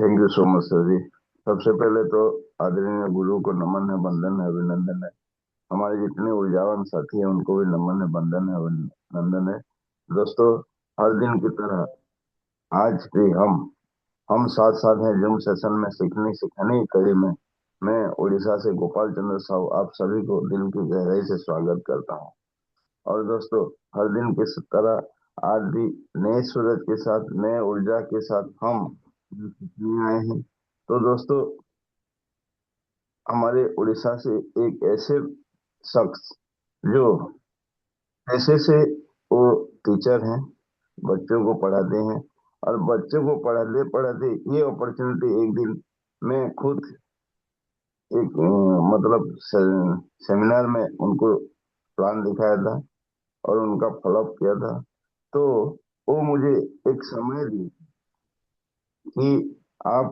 Thank you so much sir ji. सबसे पहले तो आदरणीय गुरु को नमन है, वंदन है, अभिनंदन है। हमारे जितने ऊर्जावान साथी हैं उनको भी नमन है, वंदन है, अभिनंदन है। दोस्तों, हर दिन की तरह आज भी हम साथ साथ हैं जूम सेशन में सीखने सिखाने की कड़ी में। मैं उड़ीसा से गोपाल चंद्र साहू आप सभी को दिल की गहराई से स्वागत करता हूँ। और दोस्तों, हर दिन की तरह आज भी नए सूरज के साथ, नए ऊर्जा के साथ हम सीखने आए हैं। तो दोस्तों, हमारे उड़ीसा से एक ऐसे शख्स जो ऐसे से वो टीचर हैं, बच्चों को पढ़ाते हैं। और बच्चों को पढ़ाते पढ़ाते ये अपॉर्चुनिटी एक दिन मैं खुद एक मतलब सेमिनार में उनको प्लान दिखाया था और उनका फॉलोअप किया था। तो वो मुझे एक समय दी कि आप,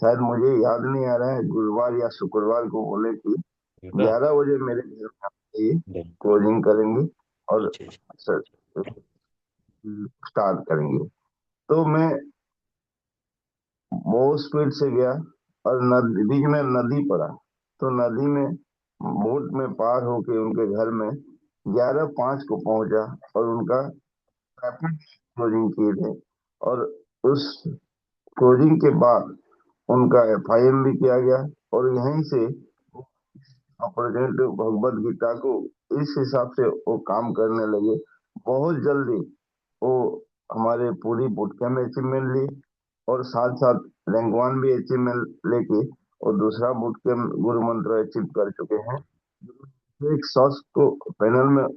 शायद मुझे याद नहीं आ रहा है, गुरुवार या शुक्रवार को बोले कि 11 बजे मेरे घर में आइए, क्लोजिंग करेंगे और स्टार्ट करेंगे। तो मैं बहुत स्पीड से गया और नदी, बीच में नदी पड़ा। तो नदी में बोट में पार होके उनके घर में 11:05 को पहुंचा और उनका रैपिड क्लोजिंग किए थे। और उस क्लोजिंग के बाद उनका एफआईएम भी किया गया। और यहीं से अपॉर्चुनिटी भगवत गीता को इस हिसाब से वो काम करने लगे। बहुत जल्दी वो हमारे पूरी बुटक्या में अचीवमेंट ली और साथ साथ रैंक वन भी अचीवमेंट लेके और दूसरा बुटक्या गुरु मंत्र अचीव कर चुके हैं। एक शख्स को पैनल में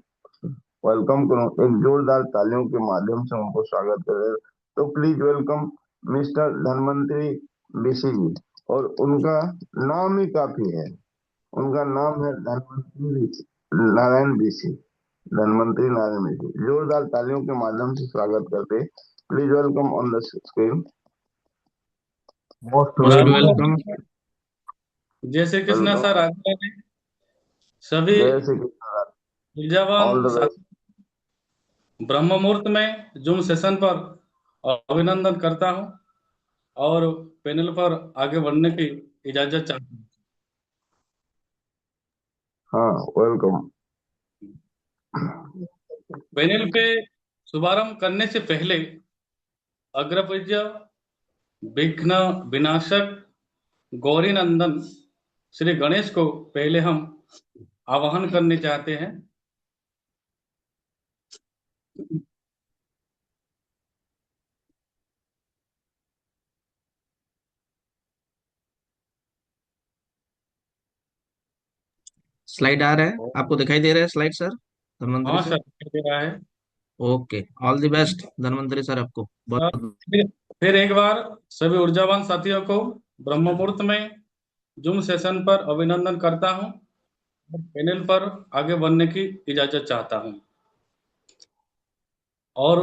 वेलकम करूं, एक जोरदार तालियों के माध्यम से उनको स्वागत करें। तो please welcome mister Dhanvantari BC ji. और उनका नाम ही काफी है, उनका नाम है धनवंतरी नारायण बीसी। धनवंतरी नारायण बीसी, जोरदार तालियों के माध्यम से स्वागत करते। Please welcome on the screen, most most welcome. Welcome. जय श्री कृष्णा वेलकम। सर। आज मैंने सभी जय श्री कृष्ण। ऊर्जावान ऑल द बेस्ट। साथी ब्रह्म मुहूर्त में जूम सेशन पर अभिनंदन करता हूं और पैनल पर आगे बढ़ने की इजाजत चाहता हूं। हाँ, वेलकम। पैनल पे शुभारंभ करने से पहले अग्रपूज्य विघ्न विनाशक गौरी नंदन श्री गणेश को पहले हम आवाहन करने चाहते हैं। स्लाइड आ रहा है, आपको दिखाई दे रहा है स्लाइड सर, धन्वंतरी हाँ सर? सर, दिखाई दे रहा है। Okay, all the best Dhanvantari sir, आपको हाँ, बहुत। फिर एक बार सभी ऊर्जावान साथियों को ब्रह्म मुहूर्त में जूम सेशन पर अभिनंदन करता हूं और पैनल पर आगे बढ़ने की इजाजत चाहता हूं। और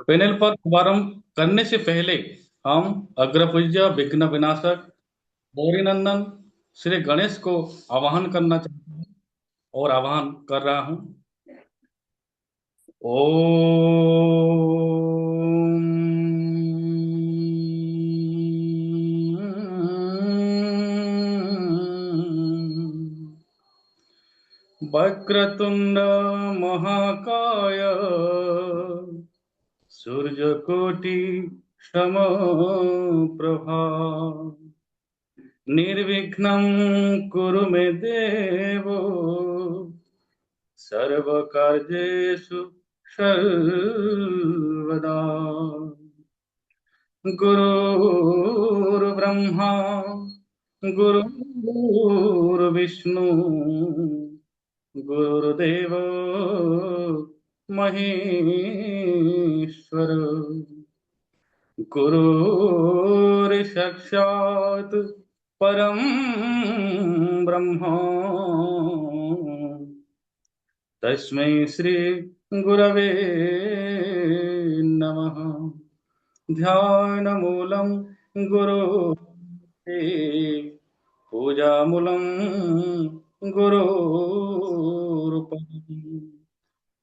पैनल पर शुभारंभ करने से पहले हम अग्रपूज्य विघ्न विनाशक गौरी नंदन श्री गणेश को आवाहन करना चाहते हैं और आवाहन कर रहा हूं। ओम वक्रतुंड महाकाय सूर्यकोटि समप्रभा निर्विघ्नं कुरु मे देव सर्वकार्येषु सर्वदा। गुरुर्ब्रह्मा गुरुर्विष्णु गुरुदेव महेश्वर गुरुर्साक्षात् परम ब्रह्म तस्मै श्री गुरवे नमः। ध्यानमूलं गुरो पूजामूलं गुरोरुपम्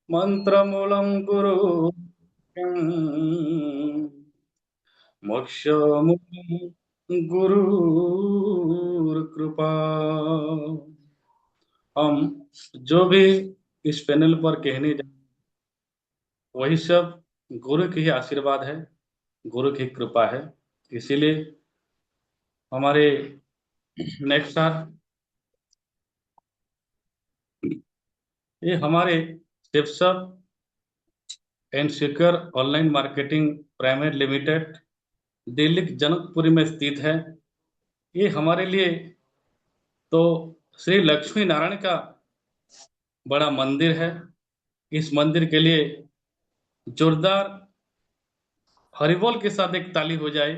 मन्त्रमूलं गुरो मोक्षमूलं गुरुर कृपा। हम जो भी इस पैनल पर कहने जा वही सब गुरु की ही आशीर्वाद है, गुरु की कृपा है। इसीलिए हमारे नेक्स्ट सर, ये हमारे Shivsab and secure online marketing private limited Delhi के जनकपुरी में स्थित है। ये हमारे लिए तो श्री लक्ष्मी नारायण का बड़ा मंदिर है। इस मंदिर के लिए जोरदार हरिबोल के साथ एक ताली हो जाए।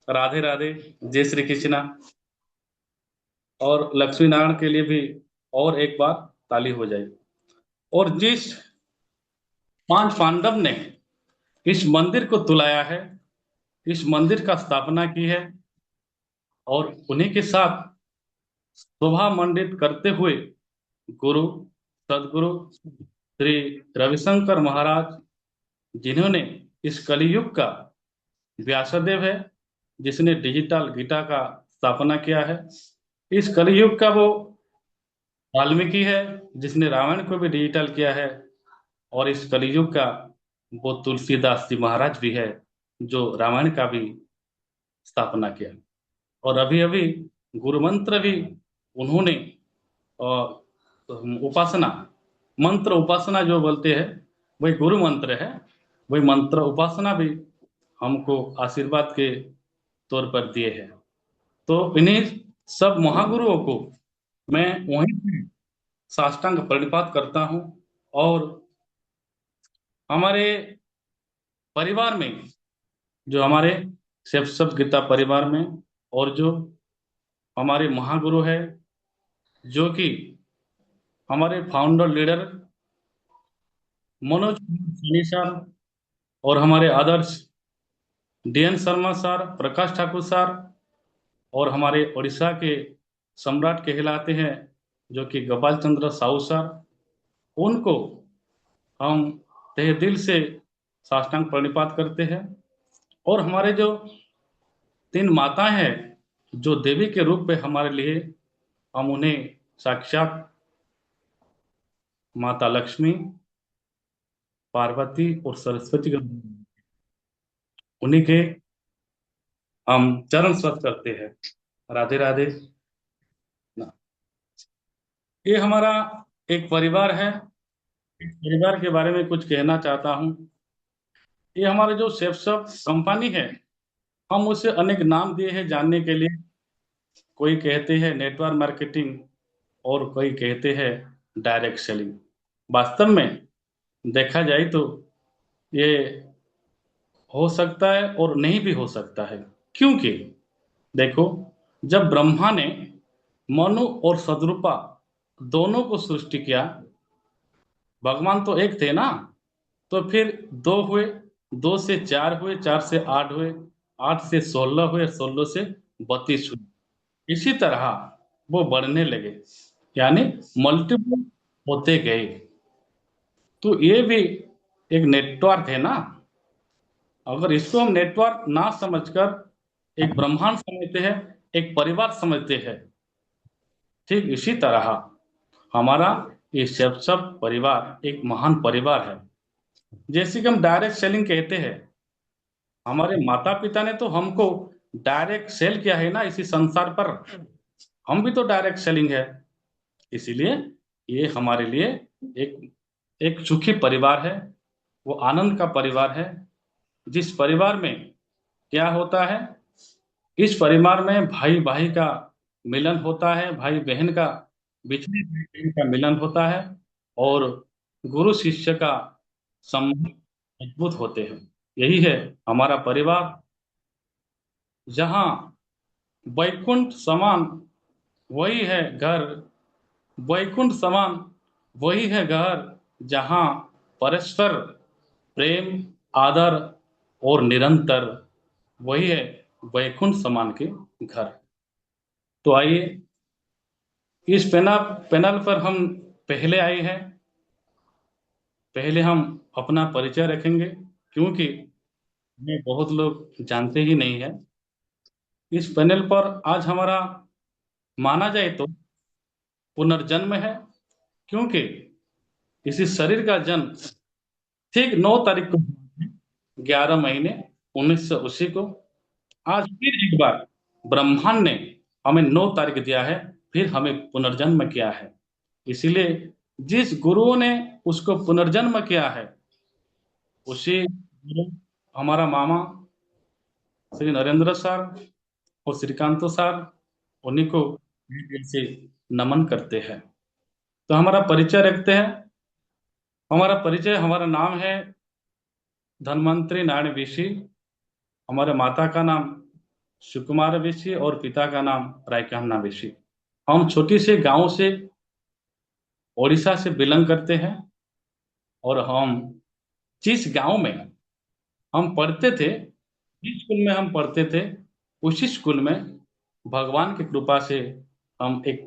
राधे राधे, जय श्री कृष्णा। और लक्ष्मी नारायण के लिए भी और एक बार ताली हो जाए। और जिस 5 पांडव ने इस मंदिर को तुलाया है, इस मंदिर का स्थापना की है, और उन्हीं के साथ शोभा मंडित करते हुए गुरु सदगुरु श्री रविशंकर महाराज, जिन्होंने इस कलयुग का व्यासदेव है, जिसने डिजिटल गीता का स्थापना किया है। इस कलयुग का वो वाल्मीकि है, जिसने रामायण को भी डिजिटल किया है। और इस कलयुग का वो तुलसीदास जी महाराज भी है, जो रामायण का भी स्थापना किया। और अभी अभी गुरु मंत्र भी उन्होंने अ, उपासना मंत्र उपासना जो बोलते हैं वही गुरु मंत्र है। वही मंत्र उपासना भी हमको आशीर्वाद के तौर पर दिए हैं। तो इन्हीं सब महागुरुओं को मैं वहीं से साष्टांग प्रणिपात करता हूँ। और हमारे परिवार में जो हमारे शिव सब गीता परिवार में और जो हमारे महागुरु है, जो कि हमारे founder leader Manoj Kumar Soni sir, और हमारे आदर्श DN Sharma sir, Prakash Thakur sir, और हमारे उड़ीसा के सम्राट कहलाते हैं जो कि गोपाल चंद्र साहू सर, उनको हम तहे दिल से साष्टांग प्रणिपात करते हैं। और हमारे जो 3 माताएं हैं, जो देवी के रूप में हमारे लिए, हम उन्हें साक्षात माता लक्ष्मी, पार्वती और सरस्वती का, उन्हीं के हम चरण स्पर्श करते हैं। राधे राधे। ये हमारा एक परिवार है। इस परिवार के बारे में कुछ कहना चाहता हूँ। ये हमारे जो सेफसब कंपनी है, हम उसे अनेक नाम दिए हैं जानने के लिए। कोई कहते हैं नेटवर्क मार्केटिंग, और कोई कहते हैं डायरेक्ट सेलिंग। वास्तव में देखा जाए तो ये हो सकता है और नहीं भी हो सकता है। क्योंकि देखो, जब ब्रह्मा ने मनु और सद्रूपा दोनों को सृष्टि किया, भगवान तो एक थे ना, तो फिर 2 हुए, 2 से 4 हुए, 4 से 8 हुए, 8 से 16 हुए, 16 से 32 हुए। इसी तरह वो बढ़ने लगे, यानी मल्टीपल होते गए। तो ये भी एक नेटवर्क है ना। अगर इसको हम नेटवर्क ना समझकर एक ब्रह्मांड समझते हैं, एक परिवार समझते हैं, ठीक इसी तरह हमारा ये सब परिवार एक महान परिवार है। जैसे कि हम डायरेक्ट सेलिंग कहते हैं, हमारे माता पिता ने तो हमको डायरेक्ट सेल किया है ना इसी संसार पर। हम भी तो डायरेक्ट सेलिंग है। इसीलिए ये हमारे लिए एक एक सुखी परिवार है, वो आनंद का परिवार है। जिस परिवार में क्या होता है, इस परिवार में भाई भाई का मिलन होता है, भाई बहन का, बिछड़े भाई बहन का मिलन होता है, और गुरु शिष्य का संबंध मजबूत होते हैं। यही है हमारा परिवार, जहाँ वैकुंठ समान वही है घर, वैकुंठ समान वही है घर, जहाँ परस्पर प्रेम, आदर और निरंतर, वही है वैकुंठ समान के घर। तो आइए, इस पैनल पर हम पहले आए हैं। पहले हम अपना परिचय रखेंगे, क्योंकि हमें बहुत लोग जानते ही नहीं है। इस पैनल पर आज हमारा माना जाए तो पुनर्जन्म है, क्योंकि इसी शरीर का जन्म ठीक 9 तारीख को 11 महीने 1980 को। आज फिर एक बार ब्रह्मांड ने हमें 9 तारीख दिया है, फिर हमें पुनर्जन्म किया है। इसीलिए जिस गुरुओं ने उसको पुनर्जन्म किया है, उसी गुरु हमारा मामा श्री नरेंद्र सर और श्रीकांत सर, उन्हीं को दिल से नमन करते हैं। तो हमारा परिचय रखते हैं। हमारा नाम है धन्वंतरी नारायण ऋषि। हमारे माता का नाम सुकुमार ऋषि और पिता का नाम रायकान्ना ऋषि। हम छोटी से गांव से ओडिशा से बिलोंग करते हैं, और हम जिस गांव में हम पढ़ते थे, जिस स्कूल में हम पढ़ते थे, उसी स्कूल में भगवान की कृपा से हम एक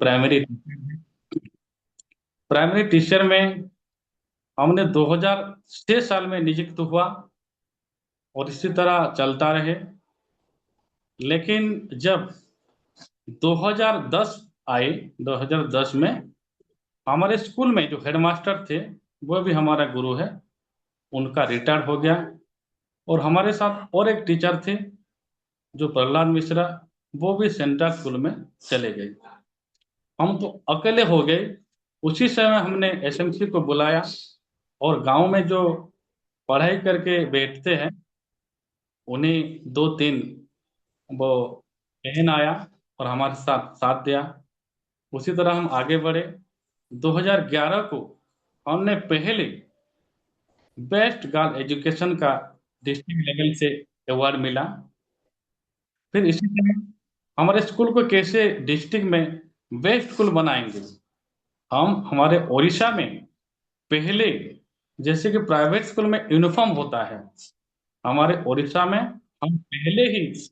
प्राइमरी टीचर में हमने 2006 साल में नियुक्त हुआ, और इसी तरह चलता रहे। लेकिन जब 2010 आए, 2010 में हमारे स्कूल में जो हेडमास्टर थे, वो भी हमारा गुरु है, उनका रिटायर हो गया। और हमारे साथ और एक टीचर थे जो प्रहलाद मिश्रा, वो भी सेंट्रल स्कूल में चले गए। हम तो अकेले हो गए। उसी समय हमने एसएमसी को बुलाया, और गांव में जो पढ़ाई करके बैठते हैं, उन्हें 2-3 वो बहन आया और हमारे साथ साथ दिया। उसी तरह हम आगे बढ़े। 2011 को हमने पहले बेस्ट गर्ल एजुकेशन का डिस्ट्रिक्ट लेवल से अवार्ड मिला। फिर इसी तरह हमारे स्कूल को कैसे डिस्ट्रिक्ट में बेस्ट स्कूल बनाएंगे। हम हमारे ओडिशा में पहले, जैसे कि प्राइवेट स्कूल में यूनिफॉर्म होता है, हमारे ओडिशा में हम पहले ही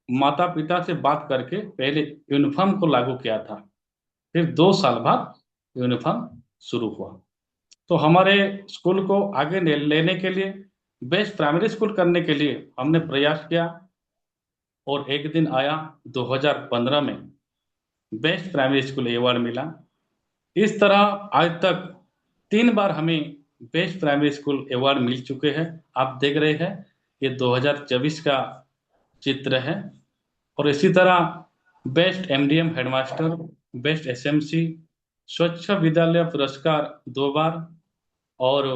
माता पिता से बात करके पहले यूनिफॉर्म को लागू किया था। फिर 2 साल बाद यूनिफॉर्म शुरू हुआ। तो हमारे स्कूल को आगे लेने के लिए, बेस्ट प्राइमरी स्कूल करने के लिए हमने प्रयास किया, और एक दिन आया 2015 में बेस्ट प्राइमरी स्कूल अवार्ड मिला। इस तरह आज तक 3 बार हमें बेस्ट प्राइमरी स्कूल अवार्ड मिल चुके हैं। आप देख रहे हैं, ये 2024 का चित्र है। और इसी तरह best MDM headmaster, best SMC, स्वच्छ विद्यालय पुरस्कार 2 बार, और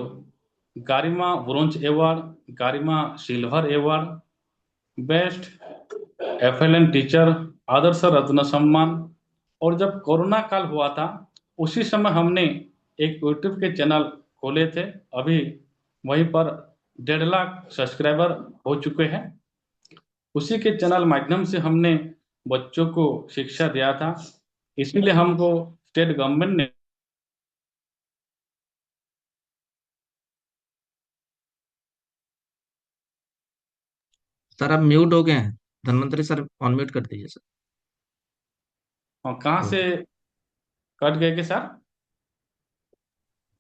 Garima bronze award, Garima silver award, best FLN teacher, आदर्श रत्न सम्मान। और जब कोरोना काल हुआ था, उसी समय हमने एक यूट्यूब के चैनल खोले थे। अभी वहीं पर 1.5 लाख सब्सक्राइबर हो चुके हैं। उसी के चैनल माध्यम से हमने बच्चों को शिक्षा दिया था। इसीलिए हमको स्टेट गवर्नमेंट ने सर आप म्यूट हो गए हैं। धन्वंतरी सर अनम्यूट कर दीजिए सर। कहाँ से कट गए कि सर?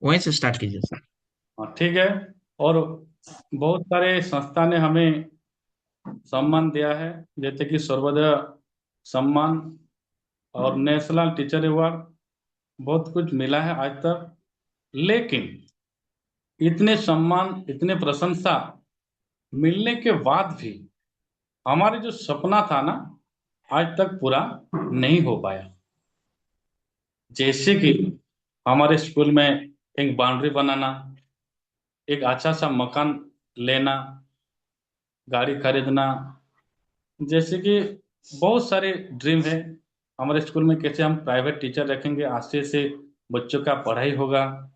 वहीं से स्टार्ट कीजिए सर। हाँ, ठीक है। और बहुत सारे संस्था ने हमें सम्मान दिया है, जैसे कि सर्वोदय सम्मान और नेशनल टीचर अवार्ड, बहुत कुछ मिला है आज तक। लेकिन इतने सम्मान, इतने प्रशंसा मिलने के बाद भी हमारे जो सपना था ना, आज तक पूरा नहीं हो पाया। जैसे कि हमारे स्कूल में एक बाउंड्री बनाना, एक अच्छा सा मकान लेना, गाड़ी खरीदना, जैसे कि बहुत सारे ड्रीम है। हमारे स्कूल में कैसे हम प्राइवेट टीचर रखेंगे, अच्छे से बच्चों का पढ़ाई होगा।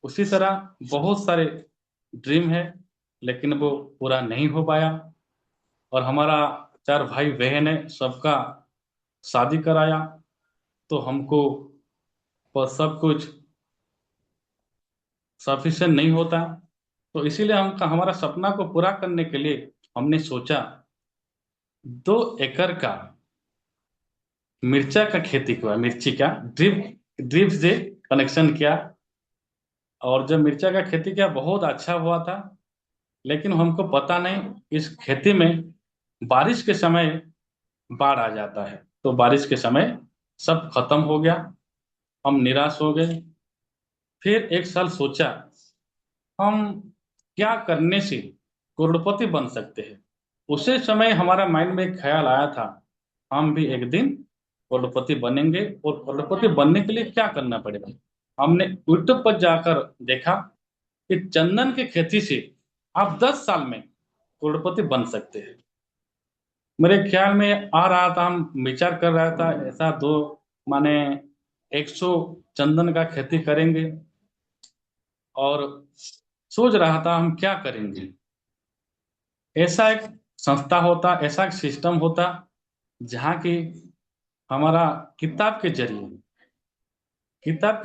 उसी तरह बहुत सारे ड्रीम है, लेकिन वो पूरा नहीं हो पाया। और हमारा 4 भाई बहन है, सबका शादी कराया, तो हमको वो सब कुछ सफिशिएंट नहीं होता। तो इसीलिए हम हमारा सपना को पूरा करने के लिए हमने सोचा 2 एकड़ का मिर्चा का खेती किया, मिर्ची का ड्रिप से कनेक्शन किया। और जब मिर्चा का खेती किया, बहुत अच्छा हुआ था। लेकिन हमको पता नहीं, इस खेती में बारिश के समय बाढ़ आ जाता है। तो बारिश के समय सब खत्म हो गया, हम निराश हो गए। फिर एक साल सोचा हम क्या करने से करोड़पति बन सकते हैं। उसी समय हमारा माइंड में एक ख्याल आया था, हम भी एक दिन करोड़पति बनेंगे, और करोड़पति बनने के लिए क्या करना पड़ेगा। हमने यूट्यूब पर जाकर देखा कि चंदन की खेती से आप 10 साल में करोड़पति बन सकते हैं। मेरे ख्याल में आ रहा था, हम विचार कर रहा था ऐसा दो माने 100 चंदन का खेती करेंगे, और सोच रहा था हम क्या करेंगे। ऐसा एक संस्था होता, ऐसा एक सिस्टम होता जहाँ की हमारा किताब के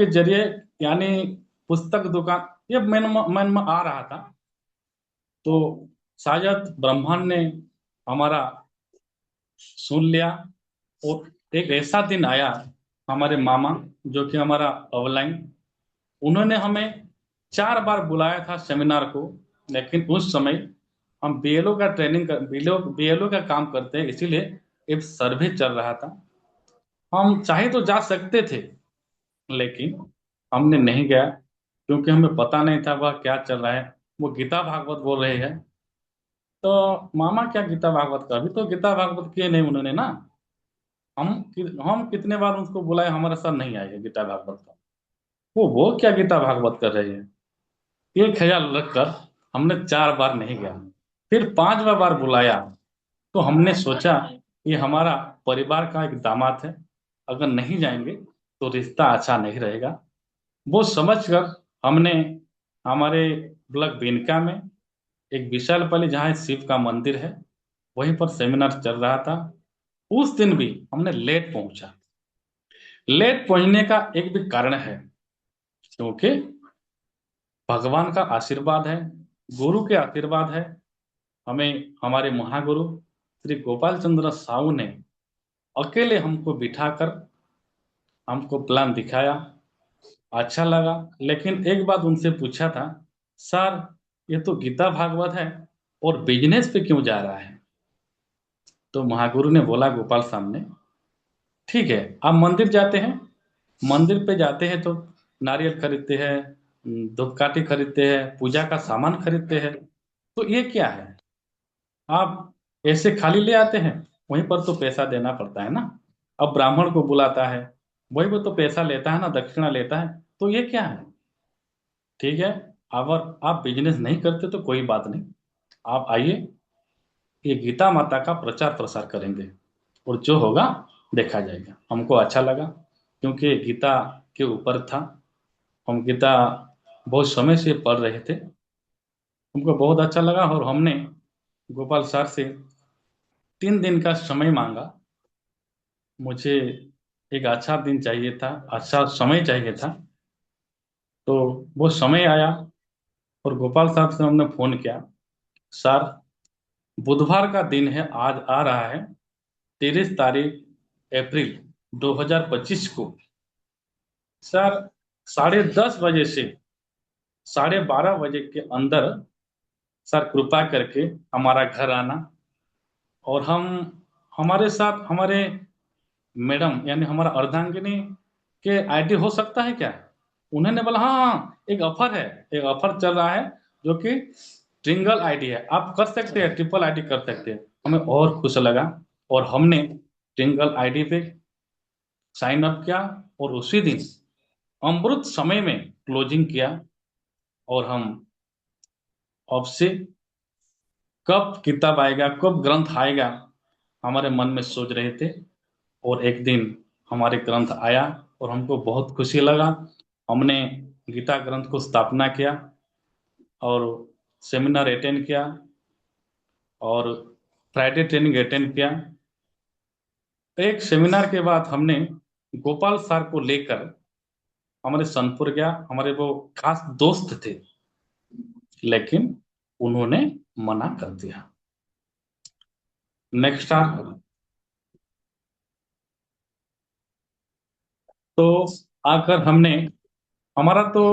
जरिए, यानी पुस्तक दुकान, ये मन में आ रहा था। तो शायद ब्रह्मांड ने हमारा सुन लिया, और एक ऐसा दिन आया, हमारे मामा जो कि हमारा ऑनलाइन, उन्होंने हमें 4 बार बुलाया था सेमिनार को। लेकिन उस समय हम बीएलओ का ट्रेनिंग कर बीएलओ का काम करते हैं, इसीलिए एक सर्वे चल रहा था। हम चाहे तो जा सकते थे, लेकिन हमने नहीं गया, क्योंकि हमें पता नहीं था वह क्या चल रहा है। वो गीता भागवत बोल रहे हैं, तो मामा क्या गीता भागवत का, अभी तो गीता भागवत किए नहीं उन्होंने ना। हम कितने बार उसको बुलाए, हमारे साथ नहीं आए गीता भागवत का। वो क्या गीता भागवत कर रही है, ये ख्याल रखकर हमने 4 बार नहीं गया। फिर 5वां बार बुलाया, तो हमने सोचा ये हमारा परिवार का एक दामाद है, अगर नहीं जाएंगे तो रिश्ता अच्छा नहीं रहेगा। वो समझकर हमने हमारे ब्लॉक बेनका में एक विशालपल्ली, जहाँ शिव का मंदिर है, वहीं पर सेमिनार चल रहा था। उस दिन भी हमने लेट पहुंचा। लेट पहुंचने का एक भी कारण है, क्योंकि भगवान का आशीर्वाद है, गुरु के आशीर्वाद है। हमें हमारे महागुरु श्री गोपाल चंद्र साहू ने अकेले हमको बिठाकर हमको प्लान दिखाया, अच्छा लगा। लेकिन एक बात उनसे पूछा था, सर ये तो गीता भागवत है और बिजनेस पे क्यों जा रहा है। तो महागुरु ने बोला गोपाल सामने, ठीक है आप मंदिर जाते हैं, मंदिर पे जाते हैं तो नारियल खरीदते हैं, धूपकाठी खरीदते हैं, पूजा का सामान खरीदते हैं, तो ये क्या है, आप ऐसे खाली ले आते हैं, वहीं पर तो पैसा देना पड़ता है ना। अब ब्राह्मण को बुलाता है, वही वो तो पैसा लेता है ना, दक्षिणा लेता है, तो ये क्या है। ठीक है, अगर आप बिजनेस नहीं करते तो कोई बात नहीं, आप आइए, ये गीता माता का प्रचार प्रसार करेंगे, और जो होगा देखा जाएगा। हमको अच्छा लगा, क्योंकि ये गीता के ऊपर था। हम गीता बहुत समय से पढ़ रहे थे, हमको बहुत अच्छा लगा, और हमने गोपाल सर से 3 दिन का समय मांगा। मुझे एक अच्छा दिन चाहिए था, अच्छा समय चाहिए था। तो वो समय आया, और गोपाल साहब से हमने फोन किया, सर बुधवार का दिन है, आज आ रहा है 30 तारीख अप्रैल 2025 को, सर 10:30 बजे से 12:30 बजे के अंदर सर कृपा करके हमारा घर आना, और हम हमारे साथ हमारे मैडम यानी हमारा अर्धांगिनी के आईडी हो सकता है क्या। उन्होंने बोला हाँ हाँ, एक ऑफर है, एक ऑफर चल रहा है, जो कि ट्रिंगल आईडी है, आप कर सकते हैं, ट्रिपल आईडी कर सकते हैं। हमें और खुश लगा, और हमने ट्रिंगल आईडी पे साइन अप किया, और उसी दिन अमृत समय में क्लोजिंग किया। और हम अब से कब किताब आएगा, कब ग्रंथ आएगा, हमारे मन में सोच रहे थे। और एक दिन हमारे ग्रंथ आया, और हमको बहुत खुशी लगा। हमने गीता ग्रंथ को स्थापना किया, और सेमिनार अटेंड किया, और फ्राइडे ट्रेनिंग अटेंड किया। एक सेमिनार के बाद हमने गोपाल सर को लेकर हमारे सोनपुर गया, हमारे वो खास दोस्त थे, लेकिन उन्होंने मना कर दिया। नेक्स्ट तो आकर हमने, हमारा तो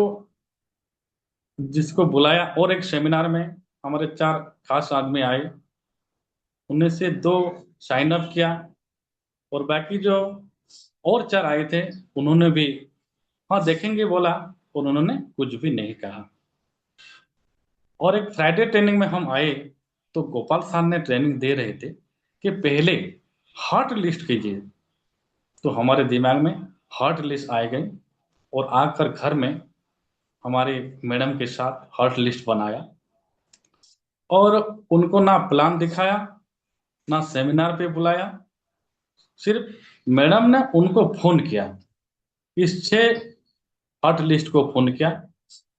जिसको बुलाया, और एक सेमिनार में हमारे 4 खास आदमी आए, उनमें से 2 साइन अप किया, और बाकी जो और 4 आए थे उन्होंने भी हाँ देखेंगे बोला और उन्होंने कुछ भी नहीं कहा। और एक फ्राइडे ट्रेनिंग में हम आए तो गोपाल सर ने ट्रेनिंग दे रहे थे कि पहले हॉट लिस्ट कीजिए। तो हमारे दिमाग में हॉट लिस्ट आ गई और आकर घर में हमारे मैडम के साथ हॉट लिस्ट बनाया और उनको ना प्लान दिखाया ना सेमिनार पे बुलाया। सिर्फ मैडम ने उनको फोन किया, इस 6 हॉट लिस्ट को फोन किया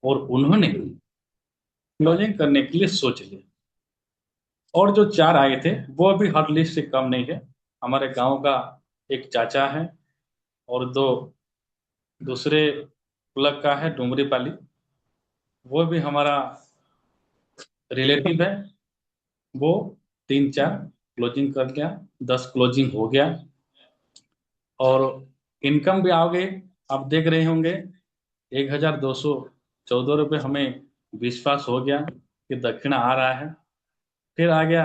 और उन्होंने क्लोजिंग करने के लिए सोच लिया। और जो 4 आए थे वो भी हॉट लिस्ट से कम नहीं है। हमारे गांव का एक चाचा है और 2 दूसरे प्लग का है डुमरी पाली, वो भी हमारा रिलेटिव है। वो 3-4 क्लोजिंग कर गया, 10 क्लोजिंग हो गया और इनकम भी आ गई। आप देख रहे होंगे 1214 रुपये हमें विश्वास हो गया कि दक्षिणा आ रहा है। फिर आ गया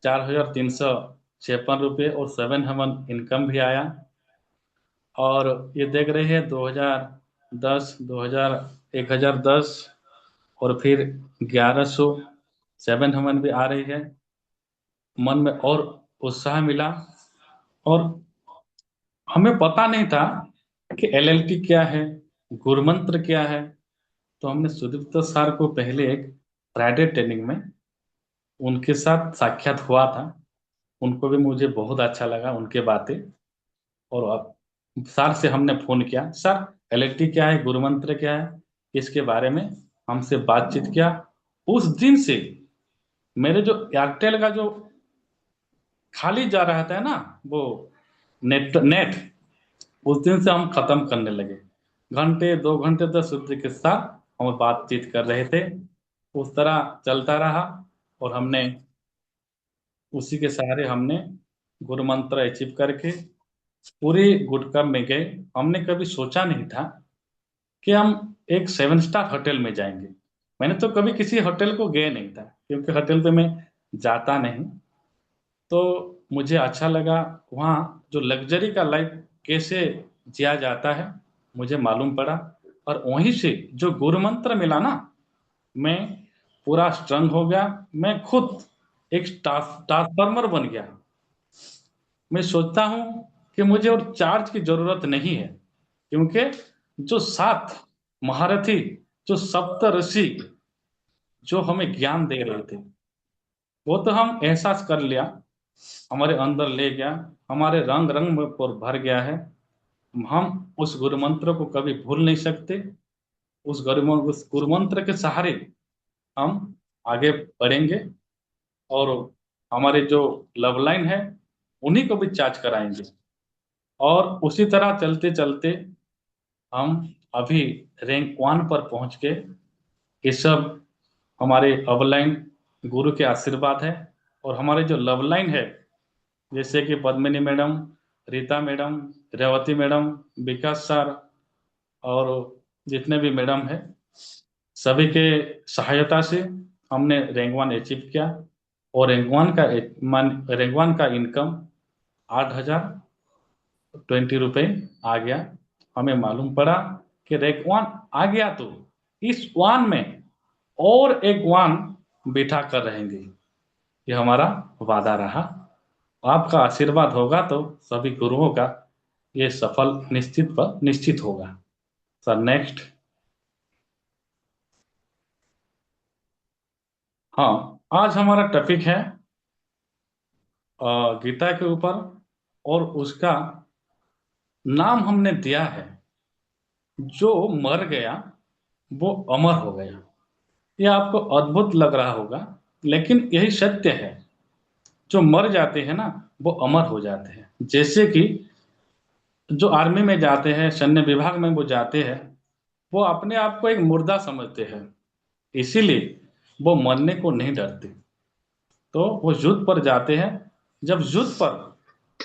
4356 रुपये और 7 हेवन इनकम भी आया। और ये देख रहे हैं 2010 2000 1010 और फिर 1100 7 हेवन भी आ रही है। मन में और उत्साह मिला और हमें पता नहीं था कि एलएलटी क्या है, गुरुमंत्र क्या है। तो हमने सुदीप्त सर को पहले एक फ्राइडे ट्रेनिंग में उनके साथ साक्षात हुआ था। उनको भी मुझे बहुत अच्छा लगा उनके बातें। और अब सर से हमने फोन किया, सर एलएलटी क्या है, गुरुमंत्र क्या है, इसके बारे में हमसे बातचीत किया। उस दिन से मेरे जो एयरटेल का जो खाली जा रहा था ना वो नेट नेट, उस दिन से हम खत्म करने लगे। घंटे 2 घंटे तक सूर्य के साथ हम बातचीत कर रहे थे। उस तरह चलता रहा और हमने उसी के सहारे हमने गुरु मंत्र अचीव करके पूरे गुटका में गए। हमने कभी सोचा नहीं था कि हम एक 7 स्टार होटल में जाएंगे। मैंने तो कभी किसी होटल को गए नहीं था क्योंकि होटल पे मैं जाता नहीं। तो मुझे अच्छा लगा वहाँ जो लग्जरी का लाइफ कैसे जिया जाता है मुझे मालूम पड़ा। और वहीं से जो गुरु मंत्र मिला ना, मैं पूरा स्ट्रंग हो गया। मैं खुद एक ट्रांसफार्मर बन गया। मैं सोचता हूँ कि मुझे और चार्ज की जरूरत नहीं है क्योंकि जो 7 महारथी, जो सप्त ऋषि जो हमें ज्ञान दे रहे थे वो तो हम एहसास कर लिया, हमारे अंदर ले गया, हमारे रंग रंग में पर भर गया है। हम उस गुरु मंत्र को कभी भूल नहीं सकते। उस गुरु मंत्र के सहारे हम आगे बढ़ेंगे और हमारे जो लव लाइन है उन्हीं को भी चार्ज कराएंगे। और उसी तरह चलते चलते हम अभी रैंक 1 पर पहुंच के, ये सब हमारे अपलाइन गुरु के आशीर्वाद है। और हमारे जो लव लाइन है जैसे कि Padmini madam, Rita madam, Revathi madam, Vikas sir और जितने भी मैडम है सभी के सहायता से हमने रैंक 1 अचीव किया। और रैंक 1 का इनकम 8020 रुपये आ गया। हमें मालूम पड़ा कि रैंक 1 आ गया तो इस 1 में और एक 1 बिठा कर रहेंगे। ये हमारा वादा रहा। आपका आशीर्वाद होगा तो सभी गुरुओं का ये सफल निश्चित होगा। Sir next. हाँ, आज हमारा टॉपिक है गीता के ऊपर और उसका नाम हमने दिया है जो मर गया वो अमर हो गया। यह आपको अद्भुत लग रहा होगा लेकिन यही सत्य है। जो मर जाते हैं ना वो अमर हो जाते हैं। जैसे कि जो आर्मी में जाते हैं, सैन्य विभाग में वो जाते हैं, वो अपने आप को एक मुर्दा समझते हैं, इसीलिए वो मरने को नहीं डरते। तो वो युद्ध पर जाते हैं। जब युद्ध पर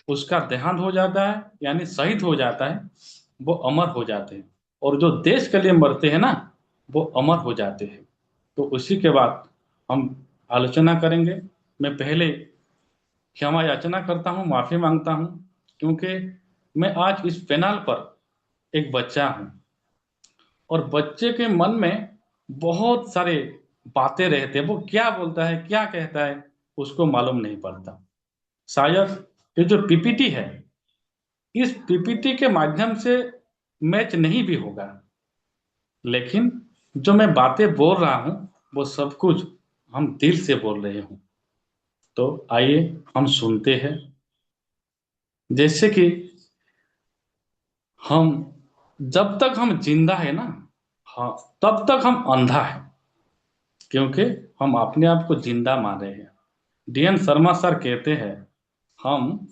उसका देहांत हो जाता है यानी शहीद हो जाता है, वो अमर हो जाते हैं। और जो देश के लिए मरते हैं ना वो अमर हो जाते हैं। तो उसी के बाद हम आलोचना करेंगे। मैं पहले क्षमा याचना करता हूँ, माफी मांगता हूँ क्योंकि मैं आज इस पैनल पर एक बच्चा हूं और बच्चे के मन में बहुत सारे बातें रहते हैं। वो क्या बोलता है, क्या कहता है, उसको मालूम नहीं पड़ता। शायद ये जो पीपीटी है, इस पीपीटी के माध्यम से मैच नहीं भी होगा, लेकिन जो मैं बातें बोल रहा हूं वो सब कुछ हम दिल से बोल रहे हूं। तो आइए हम सुनते हैं। जैसे कि हम जब तक हम जिंदा है ना, हाँ, तब तक हम अंधा है, क्योंकि हम अपने आप को जिंदा मान रहे हैं। डीएन शर्मा सर कहते हैं, हम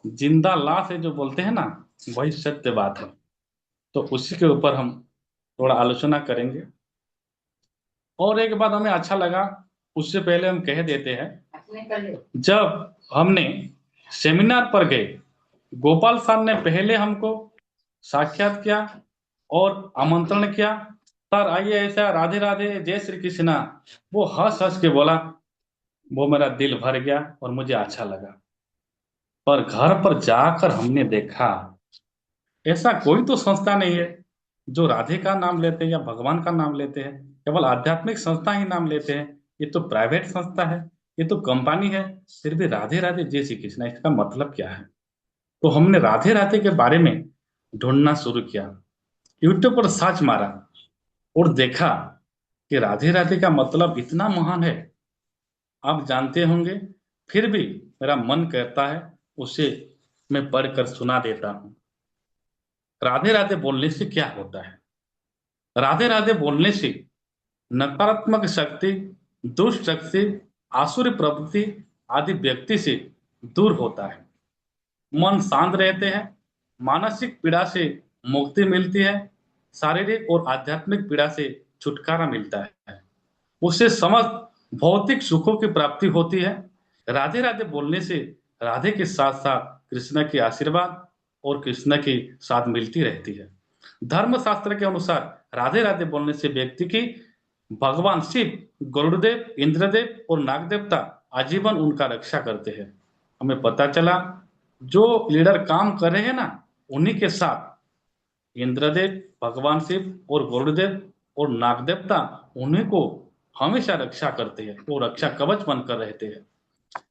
जिंदा लाश है जो बोलते हैं ना, वही सत्य बात है। तो उसी के ऊपर हम थोड़ा आलोचना करेंगे। और एक बात हमें अच्छा लगा, उससे पहले हम कह देते हैं, जब हमने सेमिनार पर गए, गोपाल साहब ने पहले हमको साक्षात किया और आमंत्रण किया, सर आइए, ऐसा राधे राधे, जय श्री कृष्णा। वो हंस हंस के बोला, वो मेरा दिल भर गया और मुझे अच्छा लगा। पर घर पर जाकर हमने देखा, ऐसा कोई तो संस्था नहीं है जो राधे का नाम लेते हैं या भगवान का नाम लेते हैं, केवल आध्यात्मिक संस्था ही नाम लेते हैं। ये तो प्राइवेट संस्था है, ये तो कंपनी है, फिर भी राधे राधे जय श्री कृष्णा, इसका मतलब क्या है? तो हमने राधे राधे के बारे में ढूंढना शुरू किया, यूट्यूब पर सर्च मारा और देखा कि राधे राधे का मतलब इतना महान है, आप जानते होंगे। फिर भी मेरा मन कहता है उसे मैं पढ़कर सुना देता हूँ। राधे राधे बोलने से क्या होता है? राधे राधे बोलने से नकारात्मक शक्ति, दुष्ट शक्ति, आसुरी प्रवृत्ति आदि व्यक्ति से दूर होता है। मन शांत रहते हैं, मानसिक पीड़ा से मुक्ति मिलती है, शारीरिक और आध्यात्मिक पीड़ा से छुटकारा मिलता है, उससे समस्त भौतिक सुखों की प्राप्ति होती है। राधे राधे बोलने से राधे के साथ साथ कृष्ण के आशीर्वाद और कृष्ण की साथ मिलती रहती है। धर्म शास्त्र के अनुसार राधे राधे बोलने से व्यक्ति की भगवान शिव, गरुड़देव, इंद्रदेव और नाग देवता आजीवन उनका रक्षा करते हैं। हमें पता चला जो लीडर काम कर रहे हैं ना, उन्हीं के साथ इंद्रदेव, भगवान शिव और गरुड़देव और नाग देवता उन्हीं को हमेशा रक्षा करते हैं, वो रक्षा कवच बनकर रहते हैं।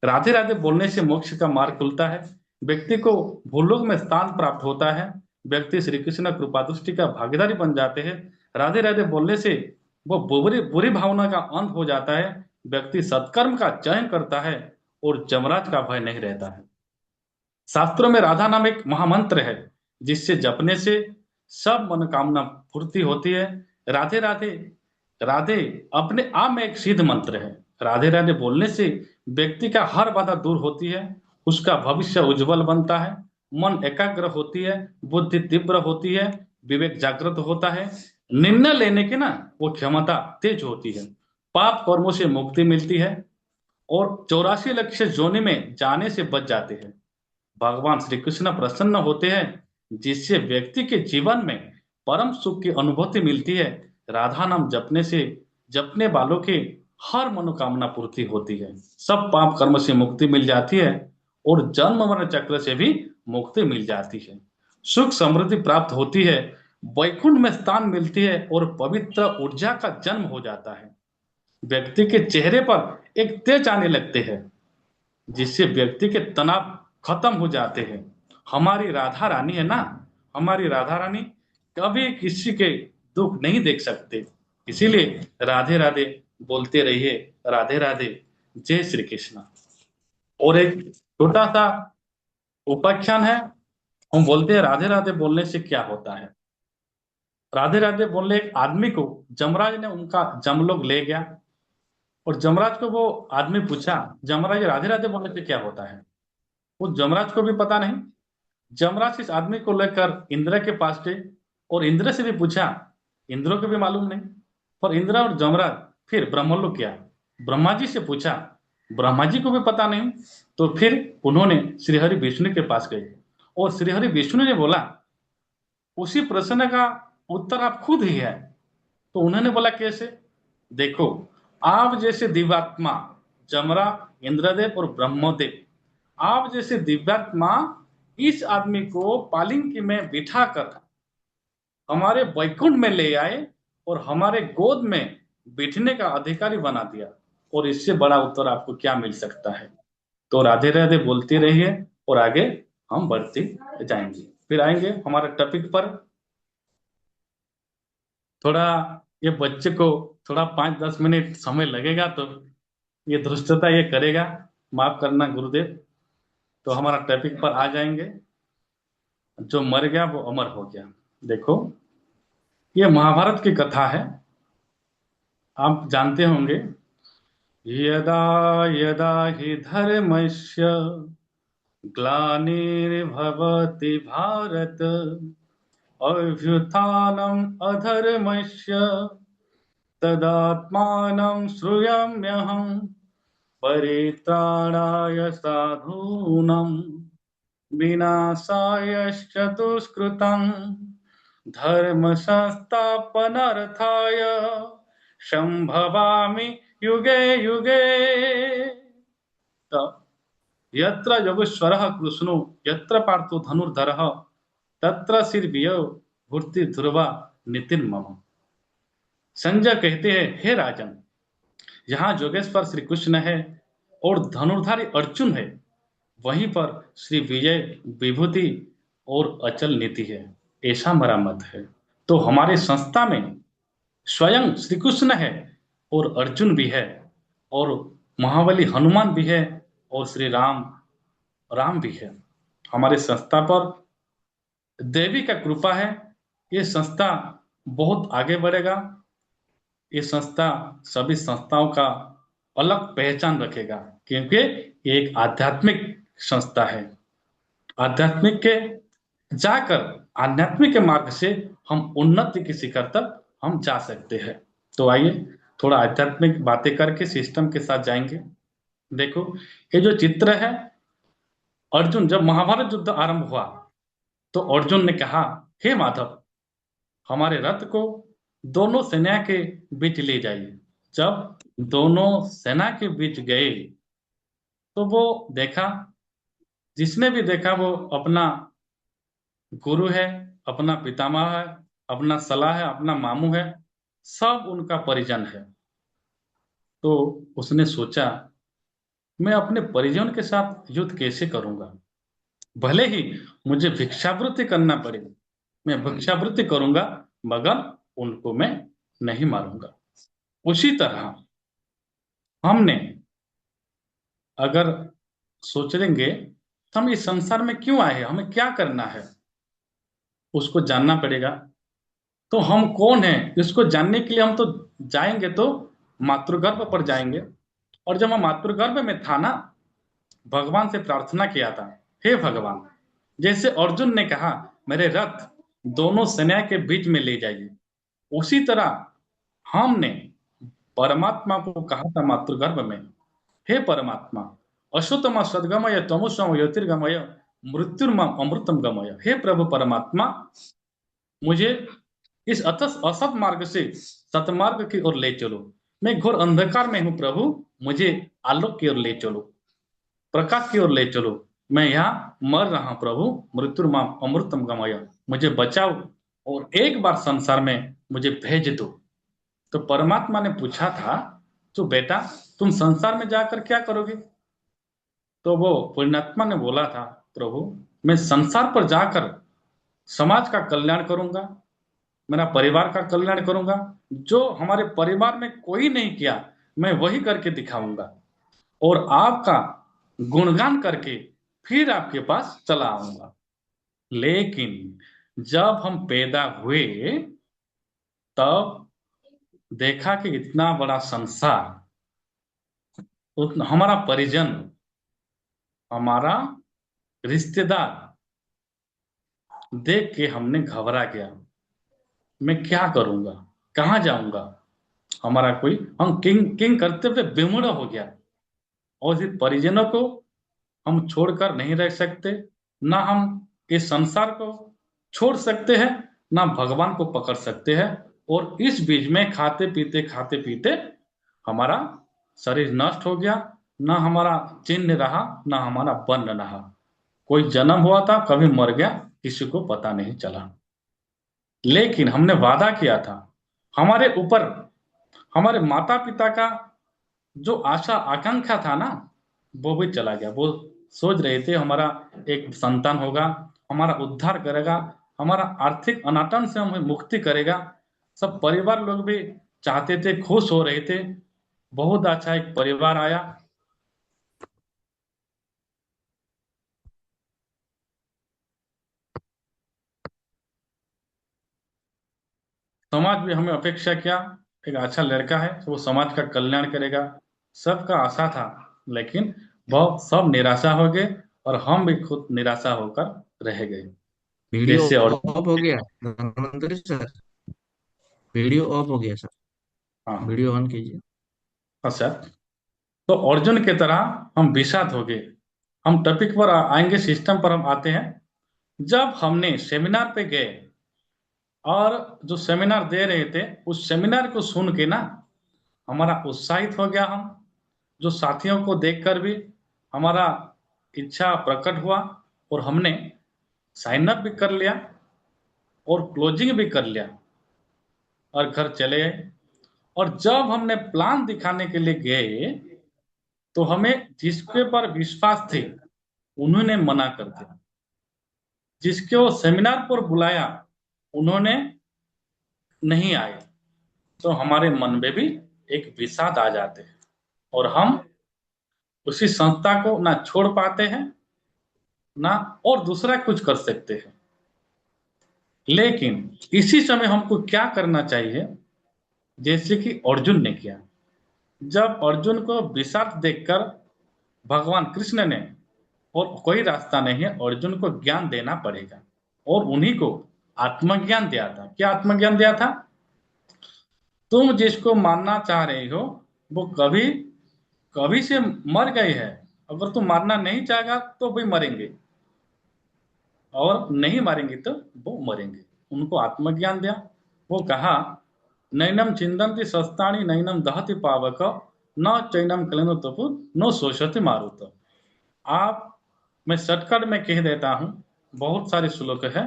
राधे राधे बोलने से मोक्ष का मार्ग खुलता है, व्यक्ति को भूलोक में स्थान प्राप्त होता है, व्यक्ति श्री कृष्ण कृपा दृष्टि का भागीदारी बन जाते हैं। राधे राधे बोलने से वो बुरी बुरी भावना का अंत हो जाता है, व्यक्ति सत्कर्म का चयन करता है और जमराज का भय नहीं रहता है। शास्त्रों में राधा नाम एक महामंत्र है, जिससे जपने से सब मनोकामना पूर्ति होती है। राधे राधे राधे अपने आप में एक सिद्ध मंत्र है। राधे राधे बोलने से व्यक्ति का हर बाधा दूर होती है, उसका भविष्य उज्जवल बनता है, मन एकाग्र होती है, बुद्धि तीव्र होती है, विवेक जागृत होता है, निर्णय लेने की ना वो क्षमता तेज होती है, पाप कर्मों से मुक्ति मिलती है और 84 लक्ष्य जोनि में जाने से बच जाते हैं। भगवान श्री कृष्ण प्रसन्न होते हैं, जिससे व्यक्ति के जीवन में परम सुख की अनुभूति मिलती है। राधा नाम जपने से जपने वालों की हर मनोकामना पूर्ति होती है, सब पाप कर्म से मुक्ति मिल जाती है और जन्म मरण चक्र से भी मुक्ति मिल जाती है, सुख समृद्धि प्राप्त होती है, वैकुंठ में स्थान मिलती है और पवित्र ऊर्जा का जन्म हो जाता है। व्यक्ति के चेहरे पर एक तेज आने लगते हैं, जिससे व्यक्ति के तनाव खत्म हो जाते हैं। हमारी राधा रानी है ना, हमारी राधा रानी कभी किसी के दुख नहीं देख सकते, इसीलिए राधे राधे बोलते रहिए। राधे राधे, जय श्री कृष्ण। और एक छोटा सा उपाख्यान है, हम बोलते हैं राधे राधे बोलने से क्या होता है। राधे राधे बोलने एक आदमी को जमराज ने उनका जमलोक ले गया और जमराज को वो आदमी पूछा, जमराज राधे राधे बोलने से क्या होता है? वो जमराज को भी पता नहीं। जमराज इस आदमी को लेकर इंद्र के पास गए और इंद्र से भी पूछा, इंद्र को भी मालूम नहीं। पर इंद्र और जमराज फिर ब्रह्मलोक गया, ब्रह्मा जी से पूछा, ब्रह्मा जी को भी पता नहीं। तो फिर उन्होंने श्रीहरि विष्णु के पास गए और श्रीहरि विष्णु ने बोला, उसी प्रश्न का उत्तर आप खुद ही है। तो उन्होंने बोला कैसे? देखो, आप जैसे दिव्यात्मा जमरा, इंद्रदेव और ब्रह्मदेव, आप जैसे दिव्यात्मा इस आदमी को पालिंकी में बिठाकर हमारे वैकुंठ में ले आए और हमारे गोद में बैठने का अधिकारी बना दिया। और इससे बड़ा उत्तर आपको क्या मिल सकता है? तो राधे राधे बोलते रहिए और आगे हम बढ़ते जाएंगे। फिर आएंगे हमारे टॉपिक पर। थोड़ा ये बच्चे को थोड़ा 5-10 मिनट समय लगेगा, तो ये धृष्टता ये करेगा, माफ करना गुरुदेव। तो हमारा टॉपिक पर आ जाएंगे। जो मर गया वो अमर हो गया। देखो, ये महाभारत की कथा है, आप जानते होंगे। यदा यदा हि धर्मस्य ग्लानिर्भवति भारत, अभ्युत्थानम् अधर्मस्य तदात्मानं श्रूयाम्यहम्, परित्राणाय साधूनां विनाशाय दुष्कृतं, धर्म संस्थापनार्थाय संभवामि युगे युगे। तो यत्र योगेश्वरः कृष्णो यत्र पार्थो धनुर्धरः तत्र श्रीर्वियो भूति ध्रुवा नितिन मम। संजय कहते हैं, हे राजन, जहां योगेश्वर श्री कृष्ण है और धनुर्धारी अर्जुन है, वहीं पर श्री विजय विभूति और अचल नीति है, ऐसा मेरा मत है। तो हमारे संस्था में स्वयं श्री कृष्ण है और अर्जुन भी है और महाबली हनुमान भी है और श्री राम राम भी है। हमारे संस्था पर देवी का कृपा है। ये संस्था बहुत आगे बढ़ेगा। ये संस्था सभी संस्थाओं का अलग पहचान रखेगा, क्योंकि ये एक आध्यात्मिक संस्था है। आध्यात्मिक के जाकर आध्यात्मिक के मार्ग से हम उन्नति के शिखर तक हम जा सकते हैं। तो आइए थोड़ा आध्यात्मिक बातें करके सिस्टम के साथ जाएंगे। देखो, ये जो चित्र है, अर्जुन जब महाभारत युद्ध आरंभ हुआ तो अर्जुन ने कहा, हे माधव, हमारे रथ को दोनों सेना के बीच ले जाइए। जब दोनों सेना के बीच गए तो वो देखा, जिसने भी देखा वो अपना गुरु है, अपना पितामह है, अपना सलाह है, अपना मामू है, सब उनका परिजन है। तो उसने सोचा, मैं अपने परिजन के साथ युद्ध कैसे करूंगा? भले ही मुझे भिक्षावृत्ति करना पड़े, मैं भिक्षावृत्ति करूंगा, मगर उनको मैं नहीं मारूंगा। उसी तरह हमने अगर सोच लेंगे तो हम इस संसार में क्यों आए हैं, हमें क्या करना है, उसको जानना पड़ेगा। तो हम कौन हैं इसको जानने के लिए हम तो जाएंगे तो मातृगर्भ पर जाएंगे। और जब हम मातृगर्भ में था ना, भगवान से प्रार्थना किया था, हे भगवान, जैसे अर्जुन ने कहा मेरे रथ दोनों सेना के बीच में ले जाइए, उसी तरह हमने परमात्मा को कहा था मातृगर्भ में, हे परमात्मा, अश्वत्थमा सद्गमय तमोसम ज्योतिर्गमय मृत्युर्मम अमृतम गमय। हे प्रभु परमात्मा, मुझे इस असत मार्ग से सतमार्ग की ओर ले चलो। मैं घोर अंधकार में हूं प्रभु, मुझे आलोक की ओर ले चलो, प्रकाश की ओर ले चलो। मैं यहाँ मर रहा हूं प्रभु, मृत्युर्मम अमृतम गमय, मुझे बचाओ और एक बार संसार में मुझे भेज दो। तो परमात्मा ने पूछा था, तो बेटा तुम संसार में जाकर क्या करोगे? तो वो पुण्यात्मा ने बोला था, प्रभु मैं संसार पर जाकर समाज का कल्याण करूंगा, मेरा परिवार का कल्याण करूंगा, जो हमारे परिवार में कोई नहीं किया मैं वही करके दिखाऊंगा और आपका गुणगान करके फिर आपके पास चला आऊंगा। लेकिन जब हम पैदा हुए तब देखा कि इतना बड़ा संसार, हमारा परिजन, हमारा रिश्तेदार देख के हमने घबरा गया, मैं क्या करूंगा, कहां जाऊंगा? हमारा कोई, हम किंग किंग करते हुए विमूढ़ हो गया। और इस परिजनों को हम छोड़कर नहीं रह सकते, ना हम इस संसार को छोड़ सकते हैं, ना भगवान को पकड़ सकते हैं। और इस बीच में खाते पीते हमारा शरीर नष्ट हो गया, ना हमारा चिन्ह रहा, ना हमारा वर्ण रहा। कोई जन्म हुआ था, कभी मर गया, किसी को पता नहीं चला। लेकिन हमने वादा किया था, हमारे ऊपर हमारे माता पिता का जो आशा आकांक्षा था ना, वो भी चला गया। वो सोच रहे थे हमारा एक संतान होगा, हमारा उद्धार करेगा, हमारा आर्थिक अनाटन से हमें मुक्ति करेगा। सब परिवार लोग भी चाहते थे, खुश हो रहे थे। बहुत अच्छा एक परिवार आया। समाज भी हमें अपेक्षा किया, एक अच्छा लड़का है, वो समाज का कल्याण करेगा, सबका आशा था। लेकिन बहुत सब निराशा हो गए, और हम भी खुद निराशा होकर रह गए। वीडियो जैसे और ऑफ हो गया धन्वंतरी सर। वीडियो ऑफ हो गया सर। हाँ, वीडियो ऑन कीजिए। अच्छा। तो अर्जुन की तरह हम विषाद हो गए। हम टॉपिक पर आएंगे, सिस्टम पर हम आते हैं। जब हमने सेमिनार पे गए और जो सेमिनार दे रहे थे, उस सेमिनार को सुन के ना हमारा उत्साहित हो गया। हम जो साथियों को देखकर भी हमारा इच्छा प्रकट हुआ, और हमने साइन अप भी कर लिया और क्लोजिंग भी कर लिया और घर चले गए। और जब हमने प्लान दिखाने के लिए गए, तो हमें जिसके पर विश्वास थे उन्होंने मना कर दिया। जिसके वो सेमिनार पर बुलाया, उन्होंने नहीं आए। तो हमारे मन में भी एक विषाद आ जाते हैं, और हम उसी संस्था को ना छोड़ पाते हैं, ना और दूसरा कुछ कर सकते हैं। लेकिन इसी समय हमको क्या करना चाहिए, जैसे कि अर्जुन ने किया। जब अर्जुन को विषाद देखकर भगवान कृष्ण ने, और कोई रास्ता नहीं है, अर्जुन को ज्ञान देना पड़ेगा, और उन्हीं को आत्मज्ञान दिया था। क्या आत्मज्ञान दिया था? तुम जिसको मारना चाह रहे हो, वो कभी कभी से मर गए हैं। अगर तुम मारना नहीं चाहेगा तो भी मरेंगे, और नहीं मारेंगे तो वो मरेंगे। उनको आत्मज्ञान दिया। वो कहा, नैनम चिंदन्ति शस्त्राणि नैनम दहति पावक न चैनम क्लेनो तपु नो शोषति मारुत। आप, मैं शॉर्टकट में कह देता हूं, बहुत सारे श्लोक है।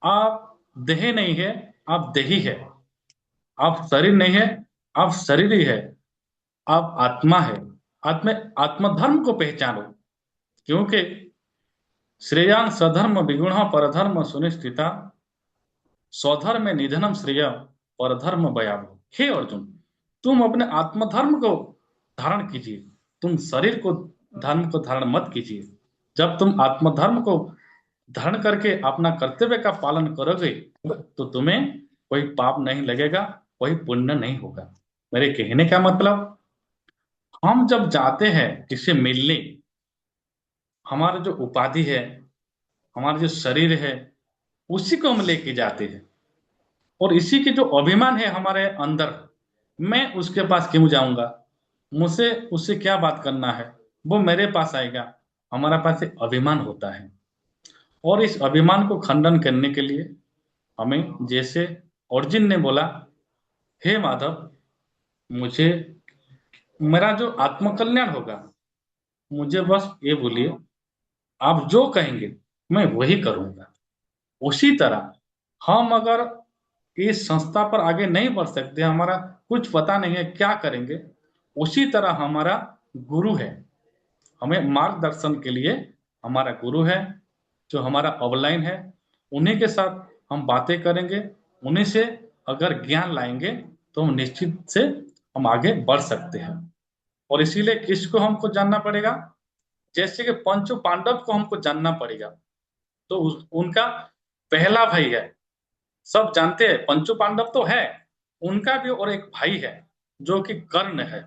आप देह नहीं है, आप देही है। आप शरीर नहीं है, आप शरीर ही है। आप आत्मा है। आत्म आत्मधर्म को पहचानो, क्योंकि श्रेयान सधर्म विगुण परधर्म सुनिश्चिता स्वधर्म में निधनम श्रेय परधर्म भयावह। हे अर्जुन, तुम अपने आत्मधर्म को धारण कीजिए। तुम शरीर को धर्म को धारण मत कीजिए। जब तुम आत्मधर्म को धारण करके अपना कर्तव्य का पालन करोगे, तो तुम्हें कोई पाप नहीं लगेगा, कोई पुण्य नहीं होगा। मेरे कहने का मतलब, हम जब जाते हैं किसी मिलने, हमारा जो उपाधि है, हमारा जो शरीर है, उसी को हम लेके जाते हैं। और इसी के जो अभिमान है हमारे अंदर, मैं उसके पास क्यों जाऊंगा, मुझसे उससे क्या बात करना है, वो मेरे पास आएगा। हमारा पास एक अभिमान होता है। और इस अभिमान को खंडन करने के लिए हमें, जैसे अर्जुन ने बोला, हे माधव, मुझे मेरा जो आत्मकल्याण होगा, मुझे बस ये बोलिए, आप जो कहेंगे मैं वही करूंगा। उसी तरह हम अगर इस संस्था पर आगे नहीं बढ़ सकते, हमारा कुछ पता नहीं है क्या करेंगे, उसी तरह हमारा गुरु है। हमें मार्गदर्शन के लिए हमारा गुरु है, जो हमारा अपलाइन है। उन्हीं के साथ हम बातें करेंगे, उन्हीं से अगर ज्ञान लाएंगे, तो हम निश्चित से हम आगे बढ़ सकते हैं। और इसीलिए किसको हमको जानना पड़ेगा? जैसे कि पंचो पांडव को हमको जानना पड़ेगा। तो उनका पहला भाई है, सब जानते हैं, पंचो पांडव तो है, उनका भी और एक भाई है, जो कि कर्ण है।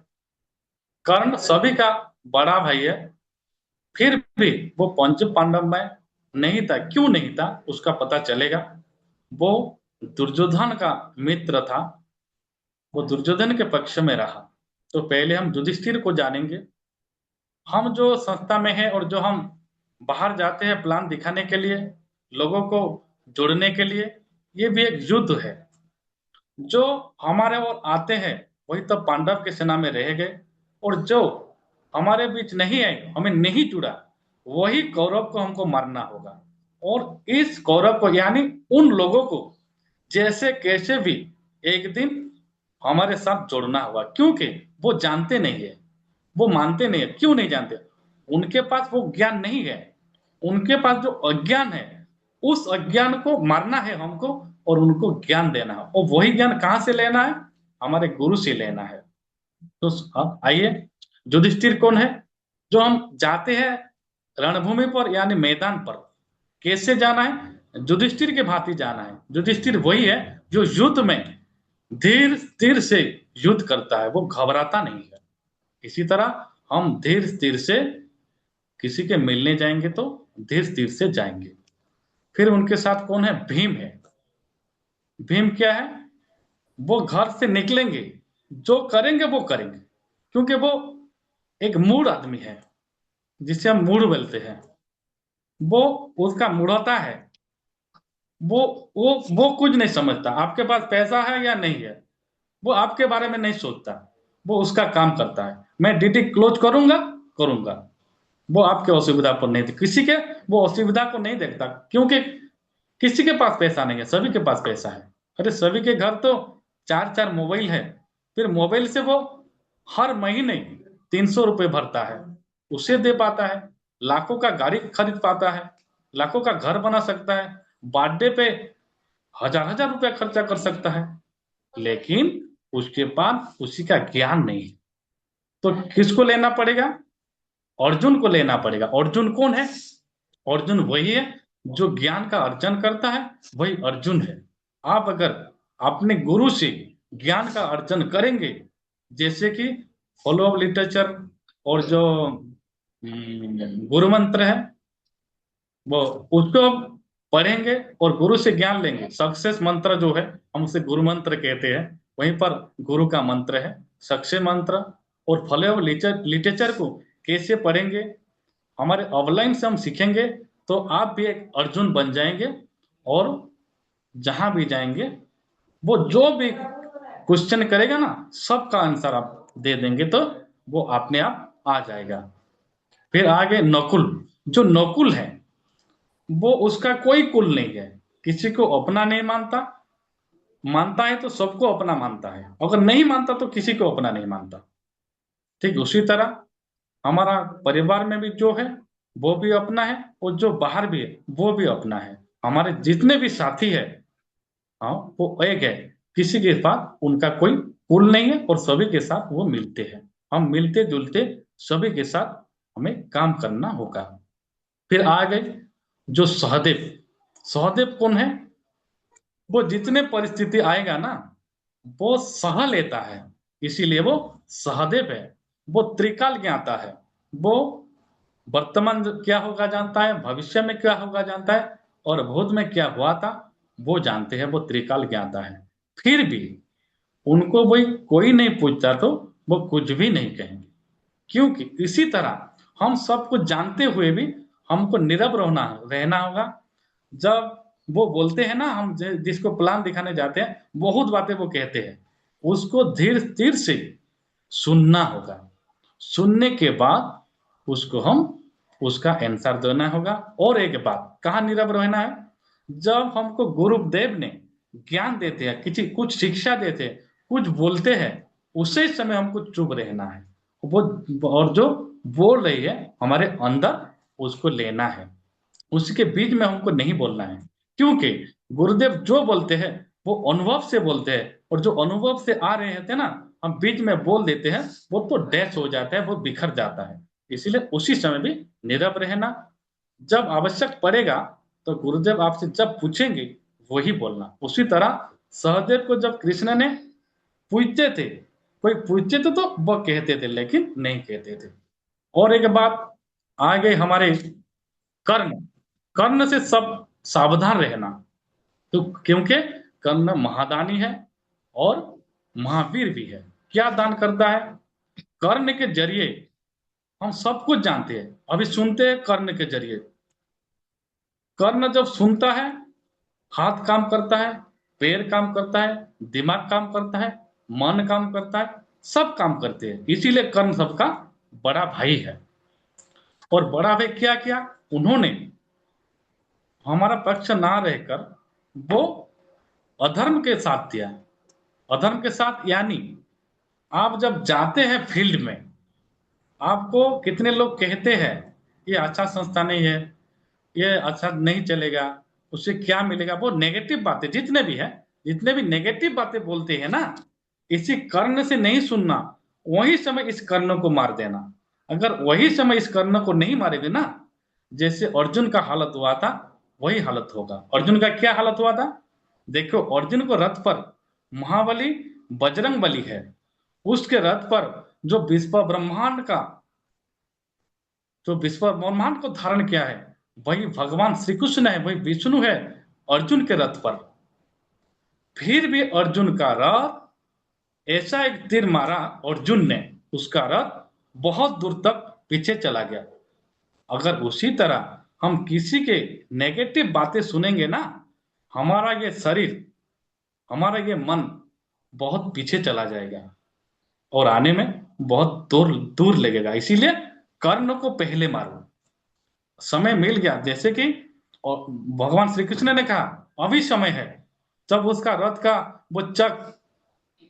कर्ण सभी का बड़ा भाई है। फिर भी वो पंच पांडव में नहीं था। क्यों नहीं था, उसका पता चलेगा। वो दुर्योधन का मित्र था, वो दुर्योधन के पक्ष में रहा। तो पहले हम युधिष्ठिर को जानेंगे। हम जो संस्था में है, और जो हम बाहर जाते हैं प्लान दिखाने के लिए, लोगों को जोड़ने के लिए, ये भी एक युद्ध है। जो हमारे ओर आते हैं वही तो पांडव के सेना में रह गए, और जो हमारे बीच नहीं आए, हमें नहीं जुड़ा, वही कौरव को हमको मारना होगा। और इस कौरव को यानी उन लोगों को जैसे कैसे भी एक दिन हमारे साथ जोड़ना होगा, क्योंकि वो जानते नहीं है, वो मानते नहीं है। क्यों नहीं जानते? उनके पास वो ज्ञान नहीं है। उनके पास जो अज्ञान है, उस अज्ञान को मारना है हमको और उनको ज्ञान देना है। और वही ज्ञान कहां से लेना है? हमारे गुरु से लेना है। तो अब आइए, युधिष्ठिर कौन है? जो हम जाते हैं रणभूमि पर यानी मैदान पर, कैसे जाना है? युधिष्ठिर के भांति जाना है। युधिष्ठिर वही है जो युद्ध में धीर स्थिर से युद्ध करता है, वो घबराता नहीं है। इसी तरह हम धीर स्थिर से किसी के मिलने जाएंगे तो धीर स्थिर से जाएंगे। फिर उनके साथ कौन है? भीम है। भीम क्या है? वो घर से निकलेंगे, जो करेंगे वो करेंगे, क्योंकि वो एक मूढ़ आदमी है, जिसे हम मूढ़ बोलते हैं। वो उसका मूढ़ता है। वो वो कुछ नहीं समझता आपके पास पैसा है या नहीं है, वो आपके बारे में नहीं सोचता। वो उसका काम करता है, मैं डीडी क्लोज करूंगा करूंगा। वो आपके असुविधा पर नहीं, किसी के वो असुविधा को नहीं देखता, क्योंकि किसी के पास पैसा नहीं है, सभी के पास पैसा है। अरे सभी के घर तो चार चार मोबाइल है। फिर मोबाइल से वो हर महीने 300 रुपये भरता है, उसे दे पाता है। लाखों का गाड़ी खरीद पाता है, लाखों का घर बना सकता है, बर्थडे पे हजार हजार रुपया खर्चा कर सकता है। लेकिन उसके पास उसी का ज्ञान नहीं है। तो किसको लेना पड़ेगा? अर्जुन को लेना पड़ेगा। अर्जुन कौन है? अर्जुन वही है जो ज्ञान का अर्जन करता है, वही अर्जुन है। आप अगर अपने गुरु से ज्ञान का अर्जन करेंगे, जैसे कि फॉलो ऑफ लिटरेचर और जो गुरु मंत्र है, वो उसको आप पढ़ेंगे और गुरु से ज्ञान लेंगे। सक्सेस मंत्र जो है, हम उसे गुरु मंत्र कहते हैं, वहीं पर गुरु का मंत्र है सक्सेस मंत्र। और फॉलो ऑफ लिटरेचर को कैसे पढ़ेंगे, हमारे ऑफलाइन से हम सीखेंगे, तो आप भी एक अर्जुन बन जाएंगे। और जहां भी जाएंगे, वो जो भी क्वेश्चन करेगा ना, सबका आंसर आप दे देंगे, तो वो अपने आप आ जाएगा। फिर आगे नकुल। जो नकुल है, वो उसका कोई कुल नहीं है, किसी को अपना नहीं मानता। मानता है तो सबको अपना मानता है, अगर नहीं मानता तो किसी को अपना नहीं मानता। ठीक उसी तरह हमारा परिवार में भी जो है वो भी अपना है, और जो बाहर भी है वो भी अपना है। हमारे जितने भी साथी है, हाँ, वो एक है। किसी के साथ उनका कोई कुल नहीं है और सभी के साथ वो मिलते हैं। हम मिलते जुलते सभी के साथ हमें काम करना होगा। फिर आ गए जो सहदेव। सहदेव कौन है? वो जितने परिस्थिति आएगा ना, वो सह लेता है, इसीलिए वो सहदेव है। वो त्रिकाल ज्ञाता है। वो वर्तमान क्या होगा जानता है, भविष्य में क्या होगा जानता है, और भूत में क्या हुआ था वो जानते हैं। वो त्रिकाल ज्ञाता है। फिर भी उनको वही कोई नहीं पूछता तो वो कुछ भी नहीं कहेंगे, क्योंकि इसी तरह हम सब कुछ जानते हुए भी हमको नीरव रहना होगा। जब वो बोलते हैं ना, हम जिसको प्लान दिखाने जाते हैं, बहुत बातें वो कहते हैं, उसको धीर धीर से सुनना होगा। सुनने के बाद उसको हम उसका आंसर देना होगा। और एक बात, कहाँ नीरव रहना है? जब हमको गुरुदेव ने ज्ञान देते हैं, किसी कुछ शिक्षा देते हैं, कुछ बोलते हैं, उसी समय हमको चुप रहना है। वो और जो बोल रही है हमारे अंदर, उसको लेना है। उसके बीच में हमको नहीं बोलना है, क्योंकि गुरुदेव जो बोलते हैं वो अनुभव से बोलते हैं, और जो अनुभव से आ रहे थे ना, हम बीच में बोल देते हैं, वो तो डैश हो जाता है, वो बिखर जाता है। इसलिए उसी समय भी नीरव रहना। जब आवश्यक पड़ेगा तो गुरुदेव आपसे जब पूछेंगे वही बोलना। उसी तरह सहदेव को जब कृष्ण ने पूछते थे, कोई पूछते थे तो वो कहते थे, लेकिन नहीं कहते थे। और एक बात आ गई हमारे कर्ण। कर्ण से सब सावधान रहना, तो क्योंकि कर्ण महादानी है और महावीर भी है। क्या दान करता है? कर्ण के जरिए हम सब कुछ जानते हैं। अभी सुनते हैं कर्ण के जरिए। कर्ण जब सुनता है, हाथ काम करता है, पैर काम करता है, दिमाग काम करता है, मन काम करता है, सब काम करते हैं। इसीलिए कर्ण सबका बड़ा भाई है। और बड़ा भाई क्या किया, उन्होंने हमारा पक्ष ना रहकर वो अधर्म के साथ दिया। अधर्म के साथ यानी आप जब जाते हैं फील्ड में, आपको कितने लोग कहते हैं ये अच्छा संस्था नहीं है, ये अच्छा नहीं चलेगा, उससे क्या मिलेगा, वो नेगेटिव बातें जितने भी है, जितने भी नेगेटिव बातें बोलते हैं ना, इसी कर्ण से नहीं सुनना, वही समय इस कर्ण को मार देना। अगर वही समय इस कर्ण को नहीं मारेंगे ना, जैसे अर्जुन का हालत हुआ था वही हालत होगा। अर्जुन का क्या हालत हुआ था, देखो अर्जुन को रथ पर महाबली बजरंग बली है, उसके रथ पर जो विश्व ब्रह्मांड को धारण किया है वही भगवान श्री कृष्ण है, वही विष्णु है अर्जुन के रथ पर। फिर भी अर्जुन का रथ, ऐसा एक तीर मारा अर्जुन ने, उसका रथ बहुत दूर तक पीछे चला गया। अगर उसी तरह हम किसी के नेगेटिव बातें सुनेंगे ना, हमारा ये शरीर, हमारा ये मन बहुत पीछे चला जाएगा और आने में बहुत दूर दूर लगेगा। इसीलिए कर्ण को पहले मारो। समय मिल गया, जैसे कि और भगवान श्री कृष्ण ने कहा अभी समय है, जब उसका रथ का वो चक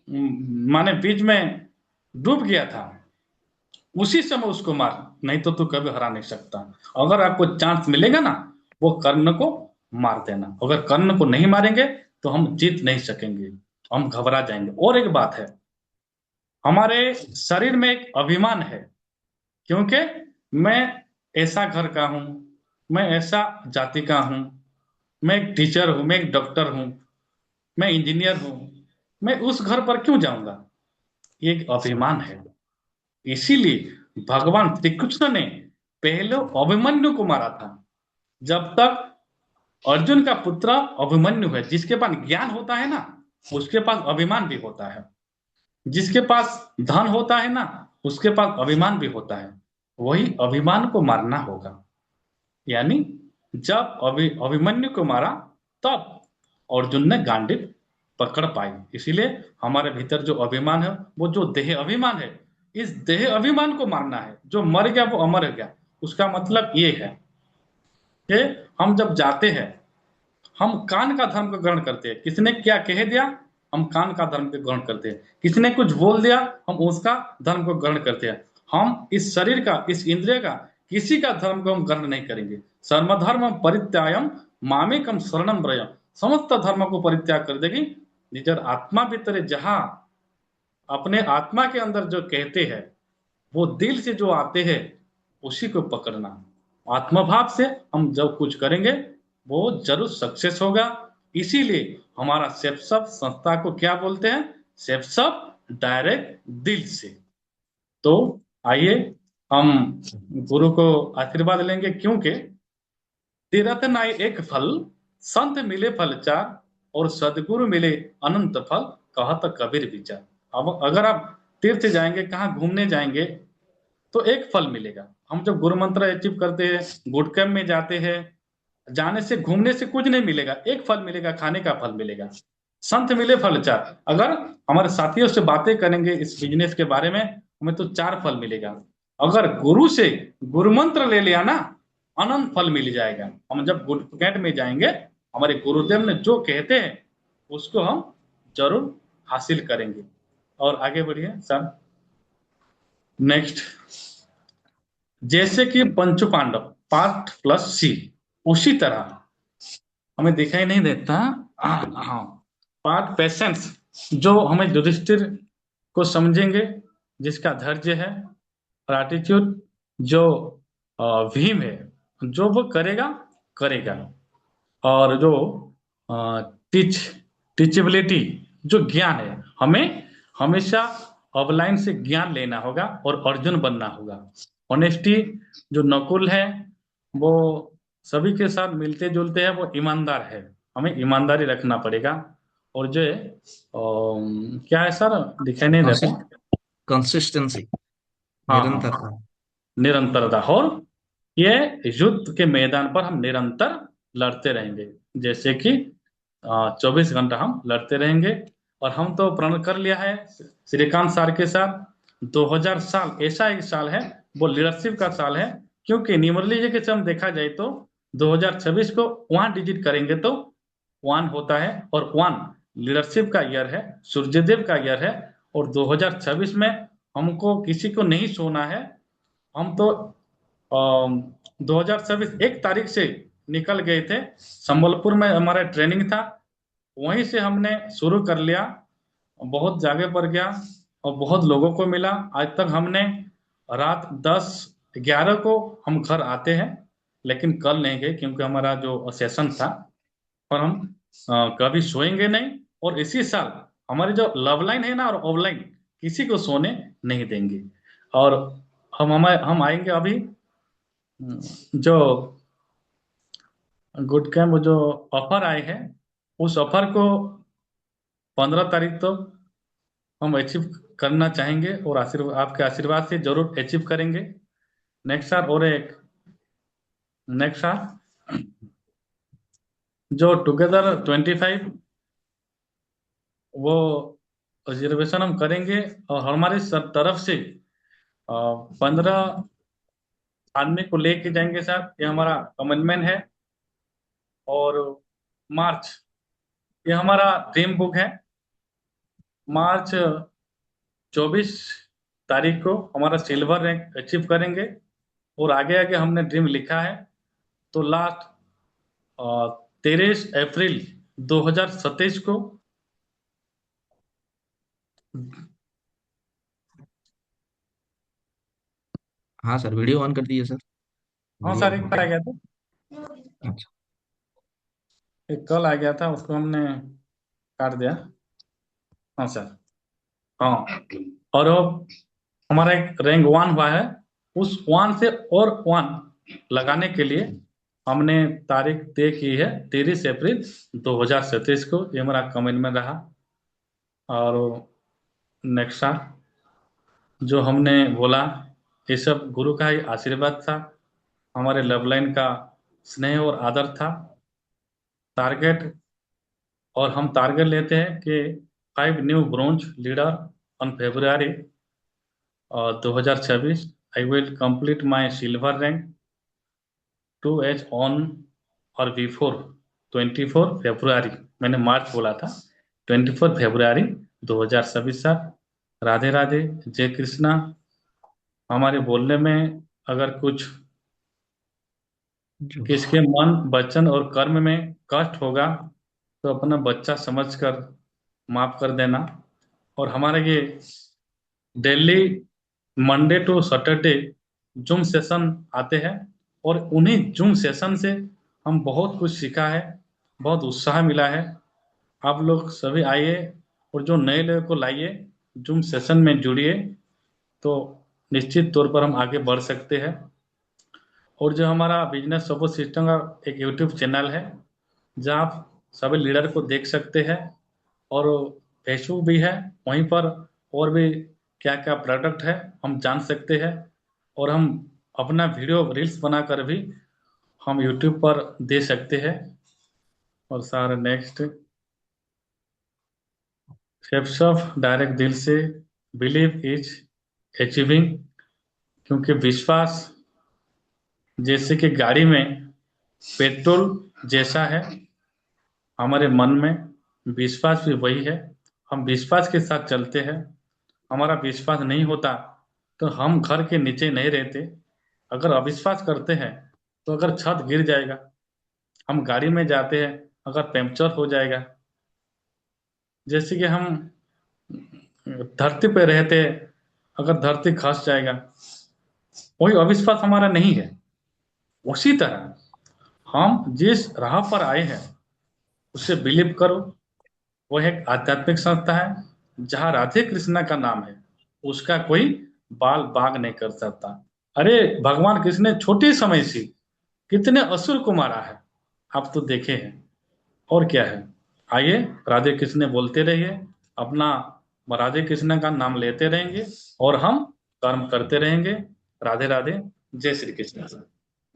माने बीच में डूब गया था, उसी समय उसको मार, नहीं तो तू कभी हरा नहीं सकता। अगर आपको चांस मिलेगा ना, वो कर्ण को मार देना। अगर कर्ण को नहीं मारेंगे तो हम जीत नहीं सकेंगे, हम घबरा जाएंगे। और एक बात है, हमारे शरीर में एक अभिमान है, क्योंकि मैं ऐसा घर का हूं, मैं ऐसा जाति का हूं, मैं एक टीचर हूं, मैं एक डॉक्टर हूं, मैं इंजीनियर हूं, मैं उस घर पर क्यों जाऊंगा, ये एक अभिमान है। इसीलिए भगवान श्री कृष्ण ने पहले अभिमन्यु को मारा था। जब तक अर्जुन का पुत्र अभिमन्यु है, जिसके पास ज्ञान होता है ना, उसके पास अभिमान भी होता है। जिसके पास धन होता है ना, उसके पास अभिमान भी होता है। वही अभिमान को मारना होगा। यानी जब अभिमन्यु को मारा, तब अर्जुन ने गांडीव पकड़ पाई। इसीलिए हमारे भीतर जो अभिमान है, वो जो देह अभिमान है, इस देह अभिमान को मारना है। जो मर गया वो अमर हो गया। उसका मतलब ये है कि हम जब जाते हैं, हम कान का धर्म को ग्रहण करते हैं। किसने क्या कह दिया, हम कान का धर्म को ग्रहण करते हैं। किसने कुछ बोल दिया, हम उसका धर्म को ग्रहण करते हैं। हम इस शरीर का, इस इंद्रिय का, किसी का धर्म को हम ग्रहण नहीं करेंगे। सर्वधर्म परित्यागम मामेकम शरणम व्रजम, समस्त धर्म को परित्याग कर देगी। निजर आत्मा भीतर जहां अपने आत्मा के अंदर जो कहते हैं, वो दिल से जो आते हैं उसी को पकड़ना। आत्मभाव से हम जब कुछ करेंगे वो जरूर सक्सेस होगा। इसीलिए हमारा सेप्सअप संस्था को क्या बोलते हैं, सेप्सअप डायरेक्ट दिल से। तो आइए हम गुरु को आशीर्वाद लेंगे, क्योंकि तीरथ नाई एक फल, संत मिले फल चार, और सदगुरु मिले अनंत फल, कहत कबीर विचार। अब अगर आप तीर्थ जाएंगे, कहाँ घूमने जाएंगे, तो एक फल मिलेगा। हम जब गुरु मंत्र अचीव करते हैं, गुड कैम्प में जाते हैं, जाने से घूमने से कुछ नहीं मिलेगा, एक फल मिलेगा, खाने का फल मिलेगा। संत मिले फल चार, अगर हमारे साथियों से बातें करेंगे इस बिजनेस के बारे में, हमें तो 4 फल मिलेगा। अगर गुरु से गुरु मंत्र ले लिया ना, अनंत फल मिल जाएगा। हम जब गुड कैम्प में जाएंगे, हमारे गुरुदेव ने जो कहते हैं उसको हम जरूर हासिल करेंगे। और आगे बढ़िए सर। नेक्स्ट, जैसे कि पंचु पांडव पार्ट प्लस सी, उसी तरह हमें दिखाई नहीं देता। हाँ, पार्ट पेशेंस, जो हमें युधिष्ठिर को समझेंगे, जिसका धैर्य है, और एटीट्यूड जो भीम है, जो वो करेगा करेगा। और जो टीचेबिलिटी, जो ज्ञान है, हमें हमेशा ऑफलाइन से ज्ञान लेना होगा और अर्जुन बनना होगा। ऑनेस्टी, जो नकुल है वो सभी के साथ मिलते जुलते हैं, वो ईमानदार है, हमें ईमानदारी रखना पड़ेगा। और जो है क्या है सर, दिखाई नहीं देता, कंसिस्टेंसी, हाँ निरंतरता। निरंतरता। और ये युद्ध के मैदान पर हम निरंतर लड़ते रहेंगे, जैसे कि 24 घंटा हम लड़ते रहेंगे। और हम तो प्रण कर लिया है श्रीकांत सर के साथ, 2000 साल ऐसा एक साल है, वो लीडरशिप का साल है। क्योंकि न्यूमरोलॉजी से हम देखा जाए तो 2026 को 1 डिजिट करेंगे तो 1 होता है, और 1 लीडरशिप का ईयर है, सूर्यदेव का ईयर है। और 2026 में हमको किसी को नहीं सोना है। हम तो 2026 1 तारीख से निकल गए थे। संबलपुर में हमारा ट्रेनिंग था, वहीं से हमने शुरू कर लिया। बहुत जगह पर गया और बहुत लोगों को मिला। आज तक हमने रात 10-11 को हम घर आते हैं, लेकिन कल नहीं गए क्योंकि हमारा जो सेशन था। और हम कभी सोएंगे नहीं। और इसी साल हमारी जो लव लाइन है ना, और ऑफलाइन किसी को सोने नहीं देंगे। और हम आएंगे अभी जो गुड कैम्प जो ऑफर आए हैं, उस ऑफर को 15 तारीख तो हम अचीव करना चाहेंगे, और आपके आशीर्वाद से जरूर अचीव करेंगे। नेक्स्ट साल जो टुगेदर 25 वो रिजर्वेशन हम करेंगे, और हमारी तरफ से 15 आदमी को लेके जाएंगे सर, ये हमारा कमिटमेंट है। और मार्च, ये हमारा ड्रीम बुक है। मार्च 24 तारीख को हमारा सिल्वर रैंक अचीव करेंगे। और आगे आगे हमने ड्रीम लिखा है। तो लास्ट 23 अप्रैल 2027 को हाँ सर, वीडियो ऑन कर दीजिए सर। हाँ वीडियो सर, ऑन एक हो बार आ गया। गया था, अच्छा। एक कल आ गया था, उसको हमने काट दिया। हाँ सर। हाँ, और अब हमारा एक रैंक 1 हुआ है। उस 1 से और 1 लगाने के लिए हमने तारीख तय की है 23 अप्रैल 2027 को। ये हमारा कमिटमेंट रहा। और नेक्स्ट साल जो हमने बोला, ये सब गुरु का ही आशीर्वाद था, हमारे लव लाइन का स्नेह और आदर था। टारगेट, और हम टारगेट लेते हैं कि 5 new bronze leader on February 2026। I will complete my silver rank 2 on और बिफोर 24 फरवरी। मैंने मार्च बोला था, 24 फरवरी 2026 सर। राधे राधे, जय कृष्णा। हमारे बोलने में अगर कुछ जो किसके मन, वचन और कर्म में कष्ट होगा तो अपना बच्चा समझकर माफ कर देना। और हमारे ये daily Monday to Saturday Zoom session आते हैं, और उन्हीं जूम सेशन से हम बहुत कुछ सीखा है, बहुत उत्साह मिला है। आप लोग सभी आइए, और जो नए लोगों को लाइए, जूम सेशन में जुड़िए, तो निश्चित तौर पर हम आगे बढ़ सकते हैं। और जो हमारा बिजनेस सपोर्ट सिस्टम का एक यूट्यूब चैनल है, जहाँ आप सभी लीडर को देख सकते हैं। और फेसबुक भी है, वहीं पर और भी क्या क्या प्रोडक्ट है हम जान सकते हैं। और हम अपना वीडियो रील्स बनाकर भी हम यूट्यूब पर दे सकते हैं। और sir next, steps of direct दिल से बिलीव इज अचीविंग। क्योंकि विश्वास जैसे कि गाड़ी में पेट्रोल जैसा है, हमारे मन में विश्वास भी वही है। हम विश्वास के साथ चलते हैं। हमारा विश्वास नहीं होता तो हम घर के नीचे नहीं रहते। अगर अविश्वास करते हैं तो अगर छत गिर जाएगा, हम गाड़ी में जाते हैं, अगर पंक्चर हो जाएगा, जैसे कि हम धरती पे रहते, अगर धरती खस जाएगा, वही अविश्वास हमारा नहीं है। उसी तरह हम जिस राह पर आए हैं उसे बिलीव करो। वह एक आध्यात्मिक संस्था है जहाँ राधे कृष्णा का नाम है, उसका कोई बाल बाग नहीं कर सकता। अरे भगवान कृष्ण ने छोटे समय से कितने असुर को मारा है, आप तो देखे हैं। और क्या है, आइए राधे कृष्ण बोलते रहिए, अपना राधे कृष्ण का नाम लेते रहेंगे, और हम कर्म करते रहेंगे। राधे राधे, जय श्री कृष्ण।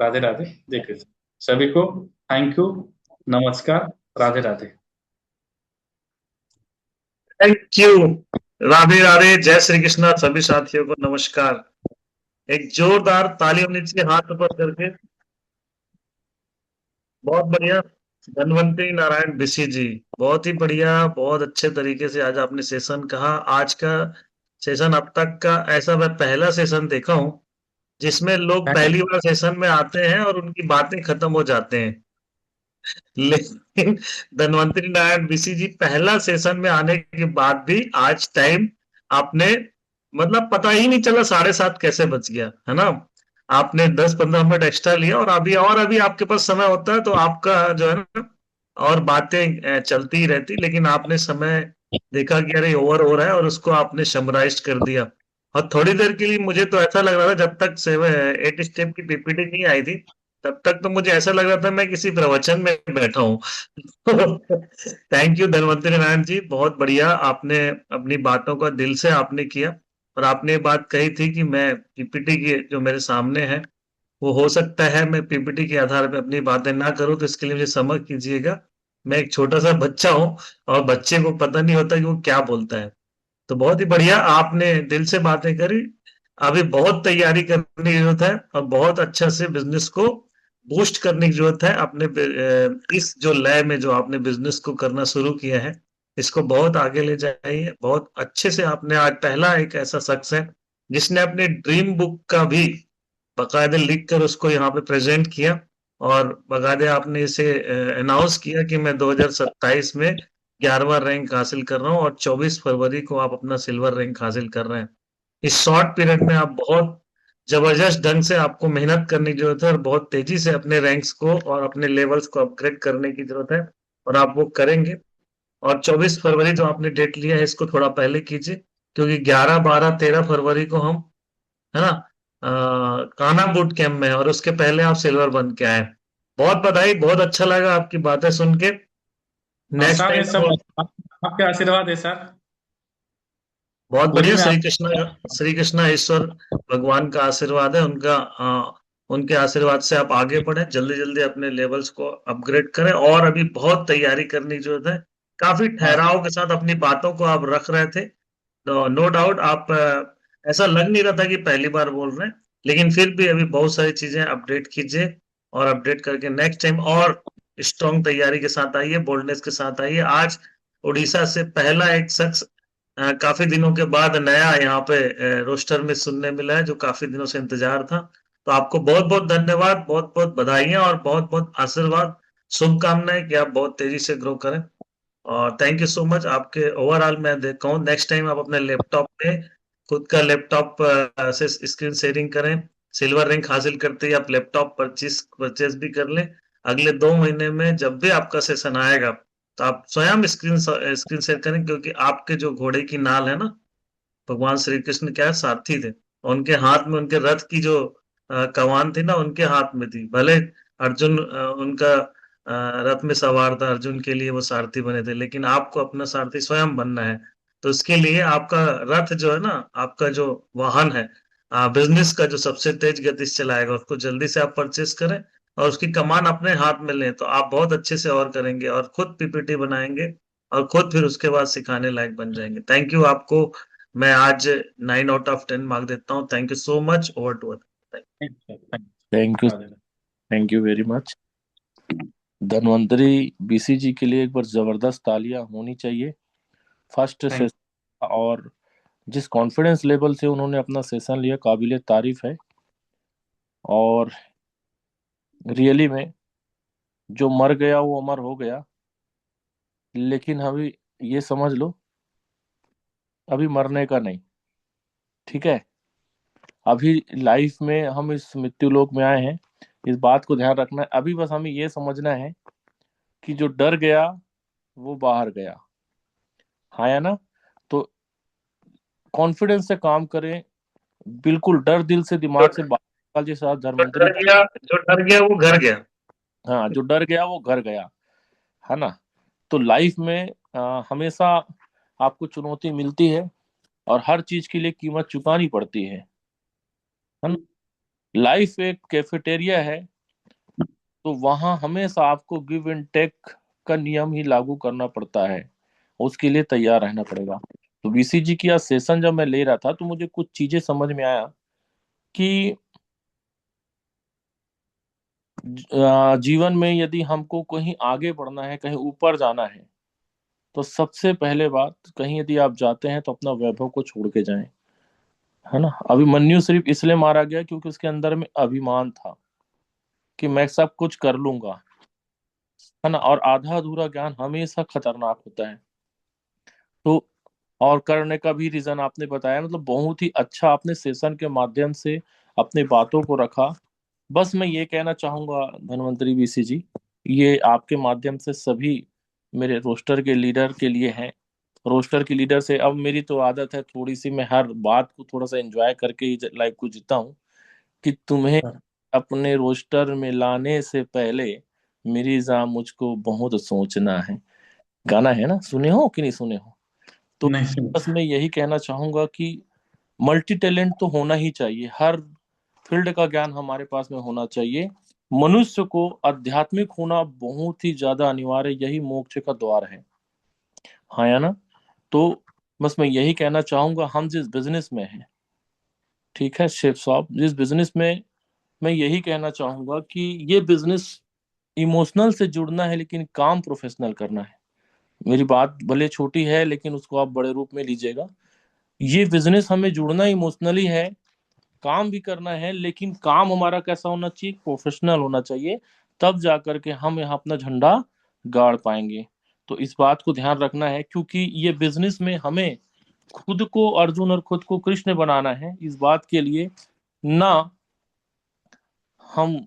राधे राधे, जय कृष्ण। सभी को थैंक यू, नमस्कार, राधे राधे। Thank you. राधे राधे, जय श्री कृष्णा। सभी साथियों को नमस्कार। एक जोरदार ताली होनी चाहिए हाथ ऊपर करके। बहुत बढ़िया। धनवंतरी नारायण ऋषि जी, बहुत ही बढ़िया, बहुत अच्छे तरीके से आज आपने सेशन कहा। आज का सेशन अब तक का ऐसा मैं पहला सेशन देखा हूं जिसमें लोग पहली बार सेशन में आते हैं और उनकी बातें खत्म हो जाते हैं। लेकिन धनवंतरी नारायण ऋषि जी पहला सेशन में आने के बाद भी आज टाइम आपने, मतलब पता ही नहीं चला 7:30 कैसे बच गया, है ना। आपने 10-15 मिनट एक्स्ट्रा लिया और अभी आपके पास समय होता है तो आपका जो है ना और बातें चलती ही रहती, लेकिन आपने समय देखा कि अरे ओवर हो रहा है और उसको आपने समराइज कर दिया। और थोड़ी देर के लिए मुझे तो ऐसा लग रहा था, जब तक 8 स्टेप की पीपीटी नहीं आई थी तब तक तो मुझे ऐसा लग रहा था मैं किसी प्रवचन में बैठा हूँ। थैंक यू धनवंतरी नारायण जी, बहुत बढ़िया। आपने अपनी बातों का दिल से आपने किया और आपने ये बात कही थी कि मैं पीपीटी के जो मेरे सामने है वो हो सकता है मैं पीपीटी के आधार पे अपनी बातें ना करूं, तो इसके लिए मुझे क्षमा कीजिएगा। मैं एक छोटा सा बच्चा हूं और बच्चे को पता नहीं होता कि वो क्या बोलता है। तो बहुत ही बढ़िया आपने दिल से बातें करी। अभी बहुत तैयारी करने की जरूरत है और बहुत अच्छा से बिजनेस को बूस्ट करने की जरूरत है। अपने इस जो लय में जो आपने बिजनेस को करना शुरू किया है इसको बहुत आगे ले जाइए। बहुत अच्छे से आपने आज पहला एक ऐसा शख्स है जिसने अपने ड्रीम बुक का भी बकायदे लिख कर उसको यहाँ पे प्रेजेंट किया और बकायदे आपने इसे अनाउंस किया कि मैं 2027 में 11वां रैंक हासिल कर रहा हूँ और 24 फरवरी को आप अपना सिल्वर रैंक हासिल कर रहे हैं। इस शॉर्ट पीरियड में आप बहुत जबरदस्त ढंग से आपको मेहनत करने की जरूरत है और बहुत तेजी से अपने रैंक्स को और अपने लेवल्स को अपग्रेड करने की जरूरत है और आप वो करेंगे। और 24 फरवरी जो आपने डेट लिया है इसको थोड़ा पहले कीजिए, क्योंकि 11, 12, 13 फरवरी को हम, है ना, कान्हा बूट कैंप में है और उसके पहले आप सिल्वर बन के आए। बहुत बधाई, बहुत अच्छा लगा आपकी बातें सुन के। हाँ नेक्स्ट सर, ये सब टाइम आपके आशीर्वाद है सर। बहुत वही बढ़िया। मैं आप। श्री कृष्णा ईश्वर भगवान का आशीर्वाद है, उनका उनके आशीर्वाद से आप आगे बढ़े, जल्दी जल्दी अपने लेवल्स को अपग्रेड करें और अभी बहुत तैयारी करने की जरूरत है। काफी हाँ ठहराव के साथ अपनी बातों को आप रख रहे थे, तो नो डाउट आप ऐसा लग नहीं रहा था कि पहली बार बोल रहे हैं, लेकिन फिर भी अभी बहुत सारी चीजें अपडेट कीजिए और अपडेट करके नेक्स्ट टाइम और स्ट्रॉन्ग तैयारी के साथ आइए, बोल्डनेस के साथ आइए। आज उड़ीसा से पहला एक शख्स काफी दिनों के बाद नया यहाँ पे रोस्टर में सुनने मिला है, जो काफी दिनों से इंतजार था। तो आपको बहुत बहुत धन्यवाद, बहुत बहुत बधाइयां और बहुत बहुत आशीर्वाद, शुभकामनाएं कि आप बहुत तेजी से ग्रो करें। और थैंक यू सो मच। आपके ओवरऑल मैं देखा हूँ नेक्स्ट टाइम आप अपने लैपटॉप पे खुद का लैपटॉप से स्क्रीन शेयरिंग करें। सिल्वर रैंक हासिल करते ही आप लैपटॉप परचेज भी कर लें। अगले 2 महीने में जब भी आपका सेशन आएगा तो आप स्वयं स्क्रीन शेयर करें, क्योंकि आपके जो घोड़े की नाल है ना, भगवान श्री कृष्ण क्या है, सारथी थे, उनके हाथ में उनके रथ की जो कमान थी ना उनके हाथ में थी। भले अर्जुन उनका रथ में सवार था, अर्जुन के लिए वो सारथी बने थे, लेकिन आपको अपना सारथी स्वयं बनना है। तो उसके लिए आपका रथ जो है ना, आपका जो वाहन है, बिजनेस का जो सबसे तेज गति से चलाएगा, उसको जल्दी से आप परचेस करें और उसकी कमान अपने हाथ में लें, तो आप बहुत अच्छे से और करेंगे और खुद पीपीटी बनाएंगे और खुद फिर उसके बाद सिखाने लायक बन जाएंगे। थैंक यू आपको। मैं आज 9 आउट ऑफ 10 मार्क देता हूँ। Thank you so much. Over to. Thank you, thank you very much. Dhanvantari BCG के लिए एक बार जबरदस्त तालियां होनी चाहिए। फर्स्ट थैंक सेशन और जिस कॉन्फिडेंस लेवल से उन्होंने अपना सेशन लिया, काबिले तारीफ है। और रियली में जो मर गया वो अमर हो गया, लेकिन अभी ये समझ लो अभी मरने का नहीं, ठीक है। अभी लाइफ में हम इस मृत्यु लोक में आए हैं, इस बात को ध्यान रखना है। अभी बस हमें ये समझना है कि जो डर गया वो बाहर गया, हाँ या ना। तो कॉन्फिडेंस से काम करें, बिल्कुल डर दिल से दिमाग से बाहर निकाल, जैसे आज धर्मेंद्र जी। जो डर गया वो घर गया। हाँ, जो डर गया वो घर गया, है ना। तो लाइफ में हमेशा आपको चुनौती मिलती है और हर चीज के लिए कीमत चुकानी पड़ती है ना। लाइफ एक कैफेटेरिया है, तो वहां हमेशा आपको गिव एंड टेक का नियम ही लागू करना पड़ता है, उसके लिए तैयार रहना पड़ेगा। तो बीसीजी की आज सेशन जब मैं ले रहा था तो मुझे कुछ चीजें समझ में आया कि जीवन में यदि हमको कहीं आगे बढ़ना है, कहीं ऊपर जाना है, तो सबसे पहले बात, कहीं यदि आप जाते हैं तो अपना वैभव को छोड़ के जाएं, है ना। अभिमन्यु सिर्फ इसलिए मारा गया क्योंकि उसके अंदर में अभिमान था कि मैं सब कुछ कर लूंगा, है ना। और आधा अधूरा ज्ञान हमेशा खतरनाक होता है। तो और करने का भी रीजन आपने बताया, मतलब बहुत ही अच्छा आपने सेशन के माध्यम से अपनी बातों को रखा। बस मैं ये कहना चाहूंगा धनवंतरी वीसी जी, ये आपके माध्यम से सभी मेरे रोस्टर के लीडर के लिए हैं। रोस्टर की लीडर से अब मेरी तो आदत है थोड़ी सी, मैं हर बात को थोड़ा सा एंजॉय करके ही लाइफ को जीता हूँ, कि तुम्हें अपने रोस्टर में लाने से पहले मिर्जा मुझको बहुत सोचना है। गाना है ना, सुने हो कि नहीं सुने हो? तो नहीं सुन। बस मैं यही कहना चाहूंगा कि मल्टी टैलेंट तो होना ही चाहिए, हर फील्ड का ज्ञान हमारे पास में होना चाहिए। मनुष्य को आध्यात्मिक होना बहुत ही ज्यादा अनिवार्य, यही मोक्ष का द्वार है, हाँ या ना। तो बस मैं यही कहना चाहूंगा, हम जिस बिजनेस में हैं, ठीक है शेफ साहब, जिस बिजनेस में, मैं यही कहना चाहूंगा कि ये बिजनेस इमोशनल से जुड़ना है लेकिन काम प्रोफेशनल करना है। मेरी बात भले छोटी है लेकिन उसको आप बड़े रूप में लीजिएगा। ये बिजनेस हमें जुड़ना इमोशनली है, काम भी करना है, लेकिन काम हमारा कैसा होना चाहिए, प्रोफेशनल होना चाहिए। तब जाकर के हम यहाँ अपना झंडा गाड़ पाएंगे। तो इस बात को ध्यान रखना है, क्योंकि ये बिजनेस में हमें खुद को अर्जुन और खुद को कृष्ण बनाना है। इस बात के लिए ना हम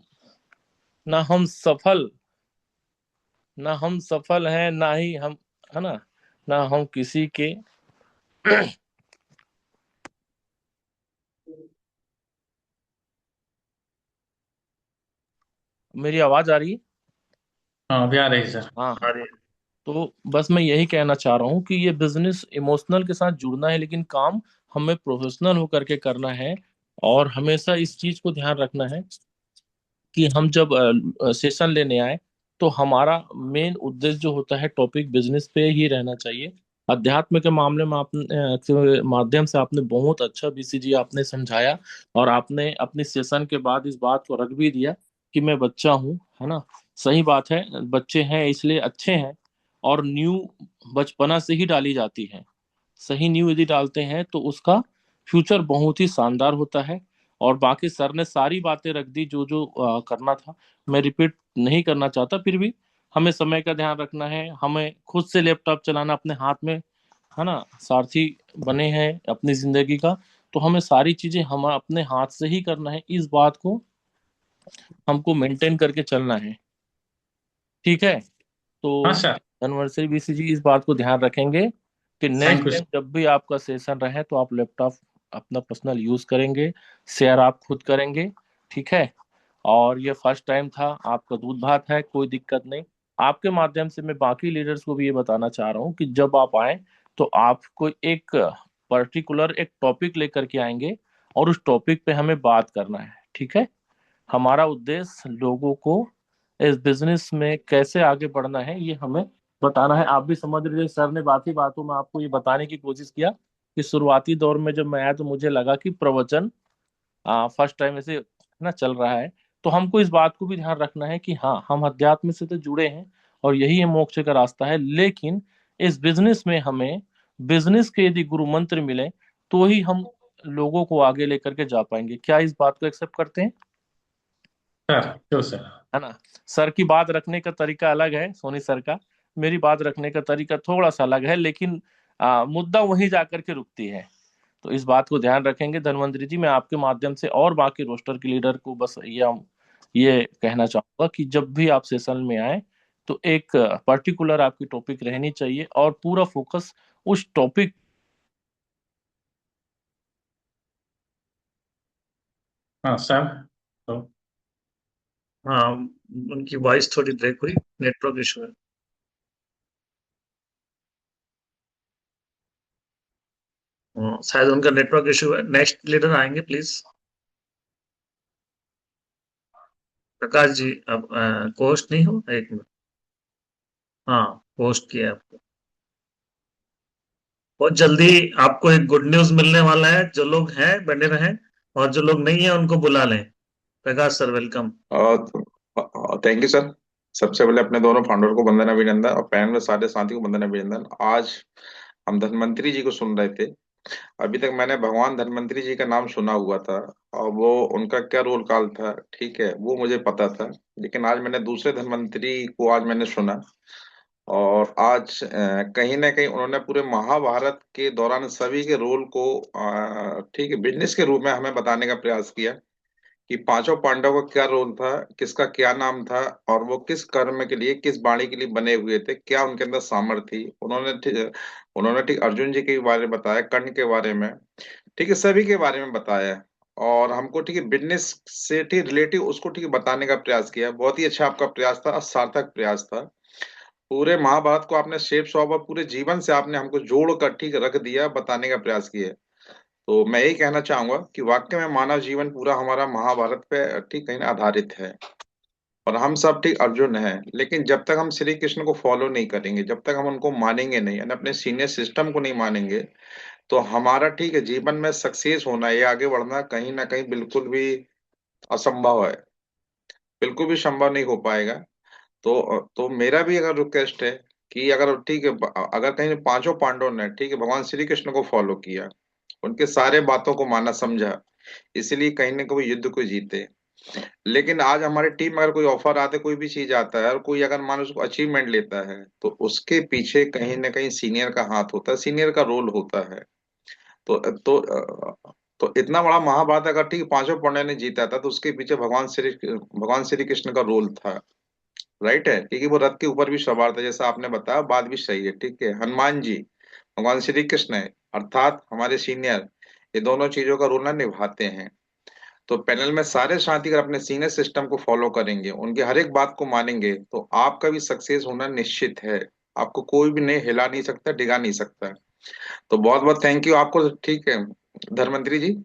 ना हम सफल ना हम सफल हैं, ना ही हम, है ना, ना हम किसी के। मेरी आवाज आ रही है? हाँ अभी आ रही है सर। हाँ हाँ। तो बस मैं यही कहना चाह रहा हूँ कि ये बिजनेस इमोशनल के साथ जुड़ना है लेकिन काम हमें प्रोफेशनल होकर के करना है। और हमेशा इस चीज को ध्यान रखना है कि हम जब सेशन लेने आए तो हमारा मेन उद्देश्य जो होता है, टॉपिक बिजनेस पे ही रहना चाहिए। अध्यात्म के मामले में आपने के माध्यम से आपने बहुत अच्छा बीसीजी आपने समझाया, और आपने अपनी सेशन के बाद इस बात को रख भी दिया कि मैं बच्चा हूँ, है ना। सही बात है, बच्चे हैं इसलिए अच्छे हैं, और न्यू बचपना से ही डाली जाती है। सही नींव यदि डालते हैं तो उसका फ्यूचर बहुत ही शानदार होता है। और बाकी सर ने सारी बातें रख दी जो जो करना था, मैं रिपीट नहीं करना चाहता। फिर भी हमें समय का ध्यान रखना है, हमें खुद से लैपटॉप चलाना अपने हाथ में, है ना, सारथी बने हैं अपनी जिंदगी का। तो हमें सारी चीजें हम अपने हाथ से ही करना है, इस बात को हमको मेंटेन करके चलना है, ठीक है। हाँ तो सर। एनिवर्सरी बीसीजी इस बात को ध्यान रखेंगे कि thank next you time sir. जब भी आपका सेशन रहे तो आप लैपटॉप अपना पर्सनल यूज करेंगे, शेयर आप खुद करेंगे, ठीक है। और ये फर्स्ट टाइम था, आपका दूध भात है, कोई दिक्कत नहीं। आपके माध्यम से मैं बाकी लीडर्स को भी ये बताना चाह रहा हूँ कि जब आप आए तो आपको एक पर्टिकुलर एक टॉपिक लेकर के आएंगे, और उस टॉपिक पे हमें बात करना है, ठीक है। हमारा उद्देश्य लोगों को इस बिजनेस में कैसे आगे बढ़ना है ये हमें बताना है। आप भी समझ रहे, सर ने बात ही बातों में आपको ये बताने की कोशिश किया कि शुरुआती दौर में जब मैं आया तो मुझे लगा कि प्रवचन फर्स्ट टाइम ऐसे ना चल रहा है। तो हमको इस बात को भी ध्यान रखना है कि हाँ, हम अध्यात्म से तो जुड़े हैं और यही है मोक्ष का रास्ता है, लेकिन इस बिजनेस में हमें बिजनेस के यदि गुरु मंत्र मिले तो ही हम लोगों को आगे लेकर के जा पाएंगे। क्या इस बात को एक्सेप्ट करते हैं? सर क्यों सर। है ना। सर की बात रखने का तरीका अलग है, सोनी सर का, मेरी बात रखने का तरीका थोड़ा सा अलग है, लेकिन मुद्दा वहीं जाकर के रुकती है। तो इस बात को ध्यान रखेंगे धनवंतरी जी। मैं आपके माध्यम से और बाकी रोस्टर के लीडर को बस ये कहना चाहूंगा कि जब भी आप सेशन में आए तो एक पर्टिकुलर आपकी टॉपिक रहनी चाहिए और पूरा फोकस उस टॉपिक। हाँ सर। तो हाँ, उनकी वॉइस थोड़ी ब्रेक हुई, नेटवर्क इशू है। शायद उनका नेटवर्क इशू है। नेक्स्ट लीडर आएंगे प्लीज। प्रकाश जी, अब पोस्ट नहीं हो, एक मिनट। हाँ, पोस्ट किया आपको। बहुत जल्दी आपको एक गुड न्यूज मिलने वाला है, जो लोग हैं बने रहें। और जो लोग नहीं है उनको बुला लें। Prakash sir, welcome. Thank you sir. सबसे पहले अपने दोनों फाउंडर को वंदन अभिनंदन और पैनल में सारे साथी को वंदन अभिनंदन। आज हम धन्वंतरी जी को सुन रहे थे। अभी तक मैंने भगवान धन्वंतरी जी का नाम सुना हुआ था और वो उनका क्या रोल काल था, ठीक है, वो मुझे पता था। लेकिन आज मैंने दूसरे धन्वंतरी को आज मैंने सुना। और आज कहीं ना कहीं उन्होंने पूरे महाभारत के दौरान सभी के रोल को ठीक है बिजनेस के रूप में हमें बताने का प्रयास किया कि पांचों पांडवों का क्या रोल था, किसका क्या नाम था, और वो किस कर्म के लिए, किस वाणी के लिए बने हुए थे, क्या उनके अंदर सामर्थ्य थी। उन्होंने ठीक अर्जुन जी के बारे में बताया, कर्ण के बारे में, ठीक है, सभी के बारे में बताया। और हमको ठीक है बिजनेस से ठीक रिलेटिव उसको ठीक है बताने का प्रयास किया। बहुत ही अच्छा आपका प्रयास था और सार्थक प्रयास था। पूरे महाभारत को आपने शेप सॉप और पूरे जीवन से आपने हमको जोड़ कर ठीक रख दिया, बताने का प्रयास किया। तो मैं यही कहना चाहूंगा कि वाकई में मानव जीवन पूरा हमारा महाभारत पे ठीक कहीं ना आधारित है। और हम सब ठीक अर्जुन हैं, लेकिन जब तक हम श्री कृष्ण को फॉलो नहीं करेंगे, जब तक हम उनको मानेंगे नहीं, यानी अपने सीनियर सिस्टम को नहीं मानेंगे, तो हमारा ठीक है जीवन में सक्सेस होना, ये आगे बढ़ना कहीं ना कहीं बिल्कुल भी असंभव है। बिल्कुल भी संभव नहीं हो पाएगा। तो मेरा भी अगर रिक्वेस्ट है कि अगर ठीक है, अगर कहीं पांचों पांडवों ने ठीक है भगवान श्री कृष्ण को फॉलो किया, उनके सारे बातों को माना समझा, इसीलिए कहीं ना कहीं युद्ध को जीते। लेकिन आज हमारी टीम में अगर कोई ऑफर आते, कोई भी चीज आता है और कोई अगर मान उसको अचीवमेंट लेता है, तो उसके पीछे कहीं ना कहीं सीनियर का हाथ होता है, सीनियर का रोल होता है। तो इतना बड़ा महाभारत अगर ठीक पांचों पांडव ने जीता था, तो उसके पीछे भगवान श्री कृष्ण का रोल था। राइट है, क्योंकि वो रथ के ऊपर भी सवार था, जैसा आपने बताया, बात भी सही है, ठीक है। हनुमान जी भगवान श्री कृष्ण है, अर्थात हमारे सीनियर, ये दोनों चीजों का रोल ना निभाते हैं। तो पैनल में सारे साथी अगर अपने सीनियर सिस्टम को फॉलो करेंगे, उनकी हर एक बात को मानेंगे, तो आपका भी सक्सेस होना निश्चित है। आपको कोई भी नहीं हिला नहीं सकता, डिगा नहीं सकता। तो बहुत बहुत थैंक यू आपको, ठीक है धर्मेंद्री जी,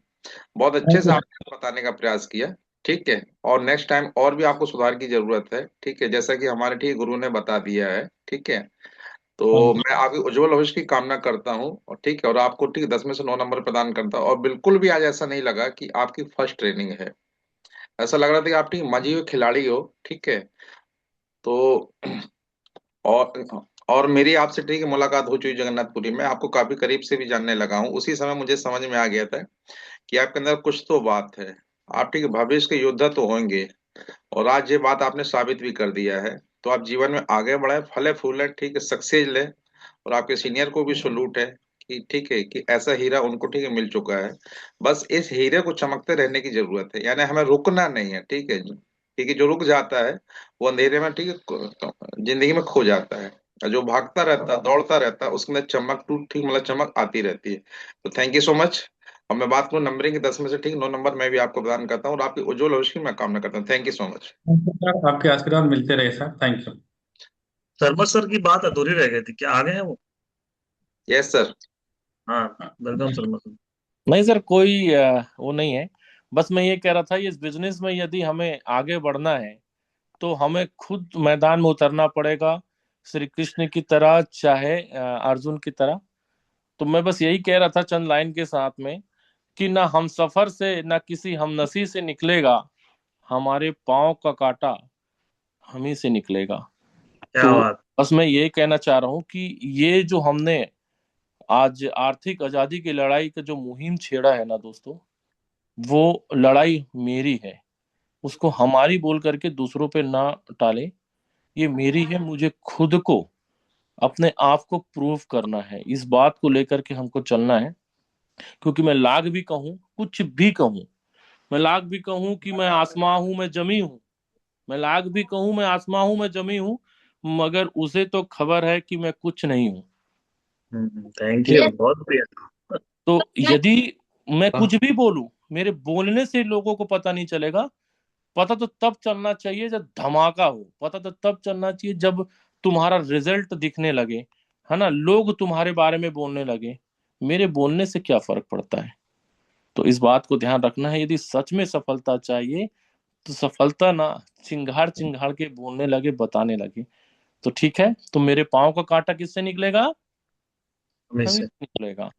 बहुत अच्छे थैंक से यू। आपने बताने का प्रयास किया। ठीक है, और नेक्स्ट टाइम और भी आपको सुधार की जरूरत है, ठीक है, जैसा कि हमारे ठीक गुरु ने बता दिया है, ठीक है। तो मैं आपकी उज्जवल भविष्य की कामना करता हूँ, और ठीक है, और आपको ठीक 10 में से 9 नंबर प्रदान करता हूँ। और बिल्कुल भी आज ऐसा नहीं लगा कि आपकी फर्स्ट ट्रेनिंग है, ऐसा लग रहा था कि आप ठीक मंझी हुए खिलाड़ी हो, ठीक है। तो और मेरी आपसे ठीक है मुलाकात हो चुकी जगन्नाथपुरी में, आपको काफी करीब से भी जानने लगा हूँ। उसी समय मुझे समझ में आ गया था कि आपके अंदर कुछ तो बात है। आप ठीक है भविष्य के योद्धा तो होंगे, और आज ये बात आपने साबित भी कर दिया है। तो आप जीवन में आगे बढ़े, फले फूले, ठीक है, सक्सेस ले। और आपके सीनियर को भी सलूट है कि ठीक है कि ऐसा हीरा उनको ठीक है मिल चुका है। बस इस हीरे को चमकते रहने की जरूरत है, यानी हमें रुकना नहीं है, ठीक है। ठीक है, जो रुक जाता है वो अंधेरे में ठीक है जिंदगी में खो जाता है। और जो भागता रहता है, दौड़ता रहता है, उसके अंदर चमक टूट ठीक मतलब चमक आती रहती है। तो थैंक यू सो मच। और मैं बात करूँ नंबरिंग की, 10 में से ठीक 9 नंबर मैं भी आपको प्रदान करता हूँ, और आपकी उज्जवल भविष्य की मैं कामना करता हूँ। Thank you so much. Sir, आपके आशीर्वाद मिलते रहे sir. Thank you. Sharma sir की बात अधूरी रह गई थी, क्या आ गए हैं वो? Yes sir. हाँ, वेलकम शर्मा सर। नहीं सर, कोई वो नहीं है। बस मैं ये कह रहा था, इस बिजनेस में यदि हमें आगे बढ़ना है तो हमें खुद मैदान में उतरना पड़ेगा, श्री कृष्ण की तरह चाहे अर्जुन की तरह। तो मैं बस यही कह रहा था चंद लाइन के साथ में कि ना हम सफर से ना किसी हमनसी से निकलेगा, हमारे पाँव का कांटा हम ही से निकलेगा। क्या तो बात। बस मैं ये कहना चाह रहा हूँ कि ये जो हमने आज आर्थिक आजादी की लड़ाई का जो मुहिम छेड़ा है ना दोस्तों, वो लड़ाई मेरी है। उसको हमारी बोल करके दूसरों पे ना टाले। ये मेरी है, मुझे खुद को अपने आप को प्रूव करना है, इस बात को लेकर के हमको चलना है। क्योंकि मैं लाख भी कहूँ, कुछ भी कहूँ, मैं लाख भी कहूँ कि मैं आसमां हूं मैं जमी हूँ, मैं लाख भी कहूँ मैं आसमां हूं मैं जमी हूँ, मगर उसे तो खबर है कि मैं कुछ नहीं हूँ। थैंक ठीक यू, है। बहुत बढ़िया। तो यदि मैं कुछ भी बोलूं, मेरे बोलने से लोगों को पता नहीं चलेगा। पता तो तब चलना चाहिए जब धमाका हो, पता तो तब चलना चाहिए जब तुम्हारा रिजल्ट दिखने लगे, है ना, लोग तुम्हारे बारे में बोलने लगे। मेरे बोलने से क्या फर्क पड़ता है? तो इस बात को ध्यान रखना है, यदि सच में सफलता चाहिए तो सफलता ना चिंगाड़ चिंगाड़ के बोलने लगे, बताने लगे। तो ठीक है, तो मेरे पाँव का कांटा किससे निकलेगा? हमें हमें से। से निकलेगा।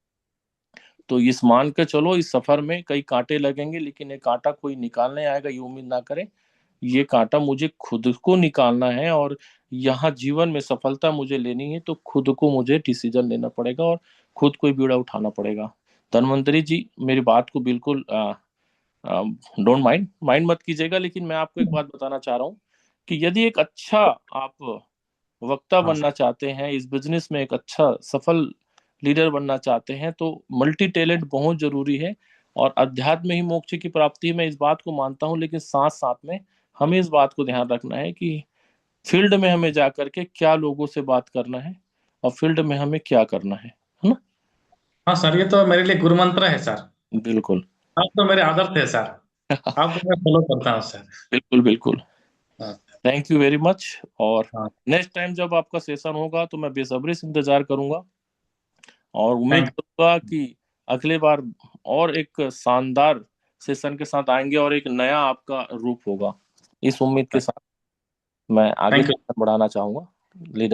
तो इस मान के चलो, इस सफर में कई कांटे लगेंगे, लेकिन ये कांटा कोई निकालने आएगा ये उम्मीद ना करें। ये कांटा मुझे खुद को निकालना है, और यहाँ जीवन में सफलता मुझे लेनी है तो खुद को मुझे डिसीजन लेना पड़ेगा और खुद को ही बीड़ा उठाना पड़ेगा। धन्वंतरी जी, मेरी बात को बिल्कुल डोंट माइंड मत कीजिएगा, लेकिन मैं आपको एक बात बताना चाह रहा हूँ कि यदि एक अच्छा आप वक्ता हाँ बनना चाहते हैं, इस बिजनेस में एक अच्छा सफल लीडर बनना चाहते हैं, तो मल्टी टैलेंट बहुत जरूरी है। और अध्यात्म में ही मोक्ष की प्राप्ति, मैं इस बात को मानता हूँ, लेकिन साथ साथ में हमें इस बात को ध्यान रखना है कि फील्ड में हमें जा करके क्या लोगों से बात करना है और फील्ड में हमें क्या करना है ना। हाँ सर, ये तो मेरे लिए गुरु मंत्र है सर। बिल्कुल। आप तो मेरे आदर्श है सर, आपको मैं फॉलो करता हूँ सर। बिल्कुल बिल्कुल। हाँ थैंक यू वेरी मच। और हाँ, नेक्स्ट टाइम जब आपका सेशन होगा तो मैं बेसब्री से इंतजार करूंगा, और उम्मीद थैंक करूंगा कि अगले बार और एक शानदार सेशन के साथ आएंगे और एक नया आपका रूप होगा। इस उम्मीद के साथ मैं आगे थैंक यू। सेशन बढ़ाना चाहूंगा। लीडर